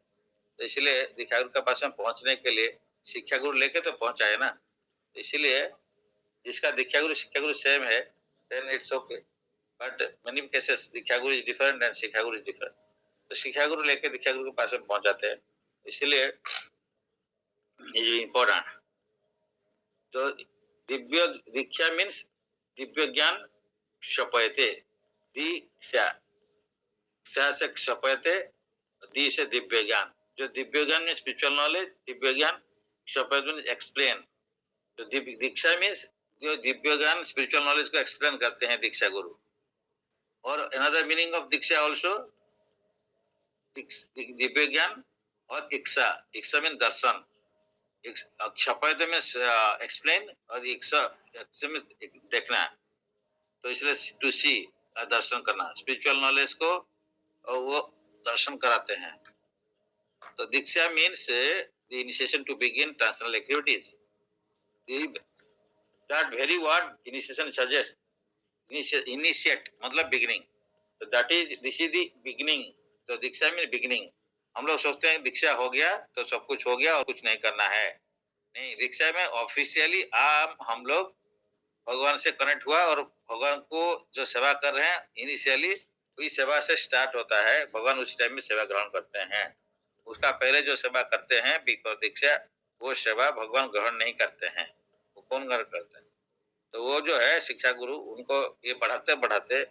तो इसलिए दीक्षा गुरु के पास में पहुंचने के लिए शिक्षा गुरु लेके तो पहुंचाए ना. इसलिए जिसका दीक्षा गुरु शिक्षा गुरु सेम है then it's okay, but many cases दीक्षा गुरु इज डिफरेंट एंड शिक्षा गुरु इज डिफरेंट. तो शिक्षा गुरु लेके दीक्षा गुरु के पास में पहुंचाते हैं, इसलिए ये इम्पोर्टेंट. तो दिव्य दीक्षा मीन्स दिव्य ज्ञान शपयते, दीक्षा से शपयते, दी से दिव्य ज्ञान. जो दिव्य ज्ञान में स्पिरिचुअल नॉलेज, दिव्य ज्ञान शपथ मीन्स एक्सप्लेन. तो दीक्षा मीन्स जो दिव्य ज्ञान स्पिरिचुअल नॉलेज को एक्सप्लेन करते हैं दीक्षा गुरु. और another meaning of Diksha also Divya ज्ञान और इच्छा. इच्छा मीन दर्शन, शपथ मीन्स एक्सप्लेन, और इच्छा मीन्स देखना. तो इसलिए टू सी दर्शन करना, स्पिरिचुअल नॉलेज को वो दर्शन कराते हैं। तो दीक्षा means the initiation to begin transcendental activities. That very word initiation suggest, initiate मतलब बिगिनिंग, तो that is this is the beginning. तो दीक्षा मीन बिगिनिंग। हम लोग सोचते हैं दीक्षा हो गया तो सब कुछ हो गया और कुछ नहीं करना है, नहीं। दीक्षा में ऑफिशियली हम लोग भगवान से कनेक्ट हुआ और भगवान को जो सेवा कर रहे हैं इनिशियली वही सेवा से स्टार्ट होता है। भगवान उस टाइम में सेवा ग्रहण करते हैं। उसका पहले जो सेवा करते हैं बिफोर दीक्षा, वो सेवा भगवान ग्रहण नहीं करते हैं। वो कौन ग्रहण करते हैं? तो वो जो है शिक्षा गुरु, उनको ये बढ़ाते बढ़ाते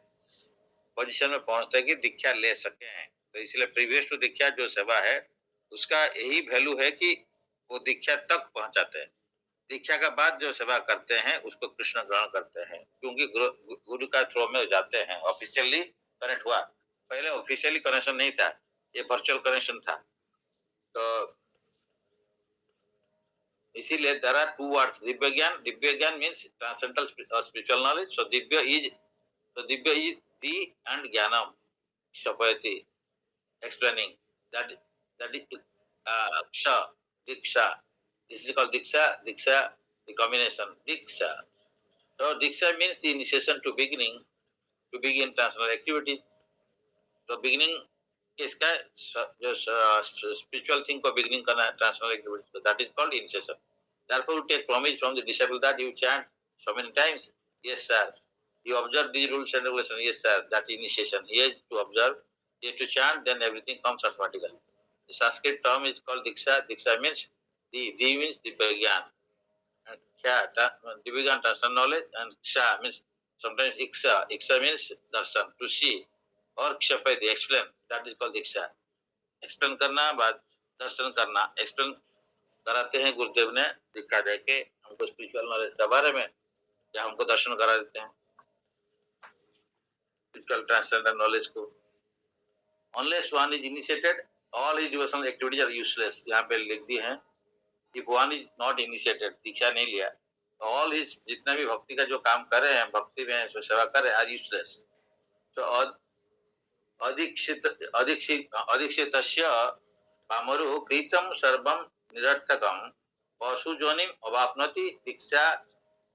पोजीशन में पहुंचते हैं कि दीक्षा ले सके हैं। तो इसलिए प्रीवियस टू दीक्षा जो सेवा है उसका यही वैल्यू है कि वो दीक्षा तक पहुंचाते हैं। दीक्षा का बाद जो सेवा करते हैं उसको कृष्ण ग्रहण करते हैं, क्योंकि गुरु का थ्रू में जाते हैं। ऑफिशियली कनेक्ट हुआ, पहले ऑफिशियली कनेक्शन नहीं था, ये वर्चुअल कनेक्शन था। तो इसीलिए there are two words, Divya ज्ञान। दिव्य ज्ञान means transcendental spiritual knowledge. So Divya is the and ज्ञानम शपयति, explaining that is ksha, diksha. This is called diksha, the combination diksha. So diksha means the initiation to begin transcendental activity. तो beginning इसका जो spiritual thing को beginning करना है transcendental activity, so that is called initiation. Therefore you take promise from the disciple that you chant so many times. Yes sir. You observe these rules and regulations. Yes sir. That initiation. Here to observe, here to chant, then everything comes automatically. The Sanskrit term is called diksha. Diksha means the means Divya. And kya, Divya transcendental knowledge, and ksha means sometimes iksha. Iksha means darshan, to see, और क्षपयति explain. That is called diksha. Explain करना बाद दर्शन करना। Explain कराते हैं गुरुदेव ने दीक्षा देके हमको spiritual knowledge के बारे में, या हमको दर्शन करा देते हैं spiritual transcendental knowledge को। Unless one is initiated, all his devotional activities are useless. यहाँ पे लिख दी हैं, if one is not initiated, दीक्षा नहीं लिया, all his जितना भी भक्ति का जो काम कर रहे हैं, भक्ति में जो सेवा कर रहे हैं, are useless. तो अदीक्षितस्य पामरु कृतं सर्वं निरर्थकं पशु जोनिम अवाप्नोति दीक्षा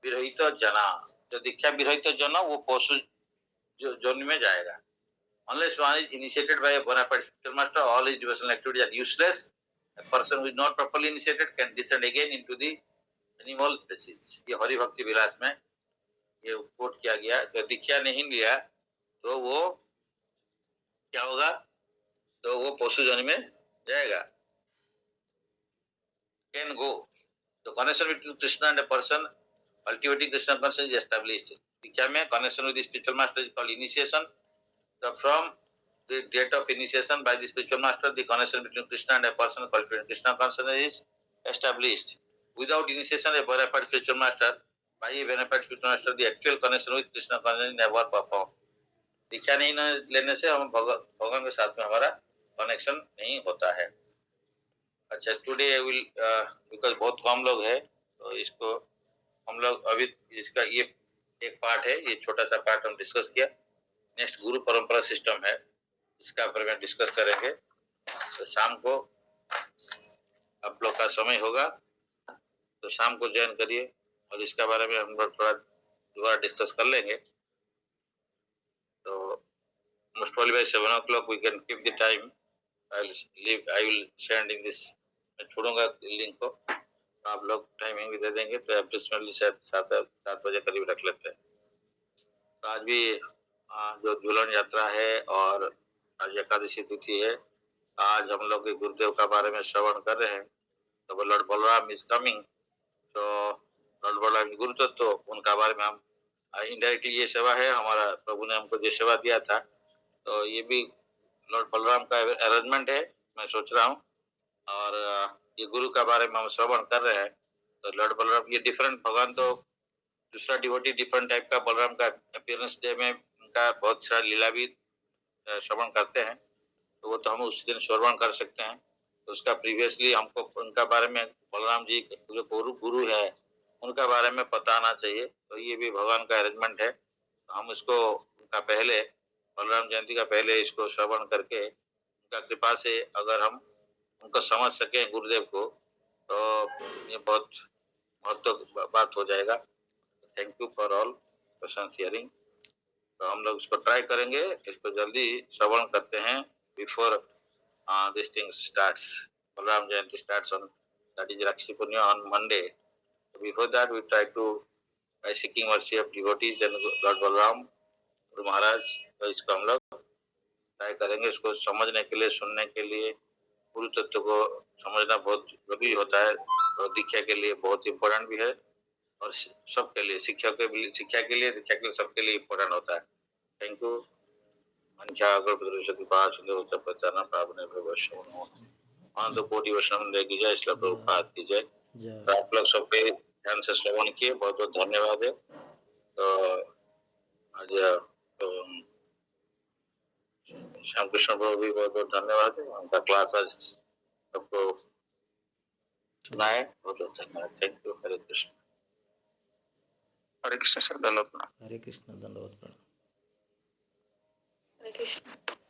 विरहित जना। जो दीक्षा विरहित जना वो पशु जोनि में जाएगा। Unless one is initiated by a bona fide spiritual master, all his devotional activities are useless. A person who is not properly initiated can descend again into the animal species. ये हरि भक्ति विलास में ये कोट किया गया। तो दीक्षा नहीं लिया तो वो क्या होगा? तो वो पशु जोनि में जाएगा। Can go. The connection between Krishna and a person, cultivating Krishna consciousness is established. दीक्षा में connection with the spiritual master is called initiation. So from the date of initiation by the spiritual master, the connection between Krishna and a person cultivating Krishna consciousness is established. Without initiation, a bona fide spiritual master, by a bona fide spiritual master, the actual connection with Krishna consciousness never perform. दीक्षा नहीं लेने से हम भगवान के साथ में हमारा connection नहीं होता है। अच्छा, टुडे आई विल बिकॉज बहुत कम लोग हैं तो इसको हम लोग अभी इसका ये एक पार्ट है, ये छोटा सा पार्ट हम डिस्कस किया। नेक्स्ट गुरु परंपरा सिस्टम है, इसका बारे में डिस्कस करेंगे। तो शाम को आप लोग का समय होगा तो शाम को ज्वाइन करिए और इसका बारे में हम लोग थोड़ा दोबारा डिस्कस कर लेंगे। तो most probably by 7 o'clock we can keep the time. I will send in this, मैं छोड़ूंगा लिंक को, तो आप लोग टाइमिंग भी दे देंगे तो एप्रोक्सीमेटली शायद 7 बजे करीब रख लेते हैं। तो आज भी जो झूलन यात्रा है और आज एकादशी तिथि है, आज हम लोग गुरुदेव का बारे में श्रवण कर रहे हैं। तो लॉर्ड बलराम इज कमिंग। तो लॉर्ड बलराम गुरु तत्व, उनका बारे में हम इनडायरेक्टली ये सेवा है, हमारा प्रभु ने हमको जो सेवा दिया था, तो ये भी लॉर्ड बलराम का अरेंजमेंट है, मैं सोच रहा हूँ। और ये गुरु का बारे में हम श्रवण कर रहे हैं। तो लॉर्ड बलराम ये डिफरेंट, भगवान तो दूसरा डिवोटी डिफरेंट टाइप का बलराम का अपीयरेंस डे में उनका बहुत सारा लीला भी श्रवण करते हैं, तो वो तो हम उस दिन श्रवण कर सकते हैं। तो उसका प्रीवियसली हमको उनका बारे में, बलराम जी जो गुरु है उनका बारे में पता आना चाहिए। तो ये भी भगवान का अरेंजमेंट है। हम इसको उनका पहले बलराम जयंती का पहले इसको श्रवण करके उनका कृपा से अगर हम उनको समझ सके गुरुदेव को, तो ये बहुत महत्व बात हो जाएगा। Thank you for all question hearing. तो हम लोग इसको ट्राई करेंगे, इसको जल्दी श्रवण करते हैं before this thing starts. Balaram Jayanti starts on, that is Rakhi Purnima on Monday. Before that we try to by seeking mercy of devotees and Lord Balram Guru Maharaj, तो इसको हम लोग ट्राई करेंगे। इसको समझने के लिए, सुनने के लिए, गुरु तत्व को समझना बहुत जरूरी होता है और दीक्षा के लिए बहुत इम्पोर्टेंट भी है, और सबके लिए, शिक्षा के लिए, दीक्षा के लिए सबके लिए इम्पोर्टेंट होता है। Thank you. मंशा अगर पास प्रचारण पावने भविष्य आनंद कोटि वैष्णव की जय, श्री प्रभुपाद की जय। तो आप लोग सब पे ध्यान से श्रवण किए, बहुत बहुत धन्यवाद है। तो आज श्याम कृष्ण प्रभु भी बहुत बहुत धन्यवाद है, उनका क्लास आज सबको सुनाए, बहुत बहुत धन्यवाद। Thank you. Hare Krishna. Hare Krishna sir, दंडवत प्रणाम। हरे कृष्ण, दंडवत प्रणाम। हरे कृष्ण।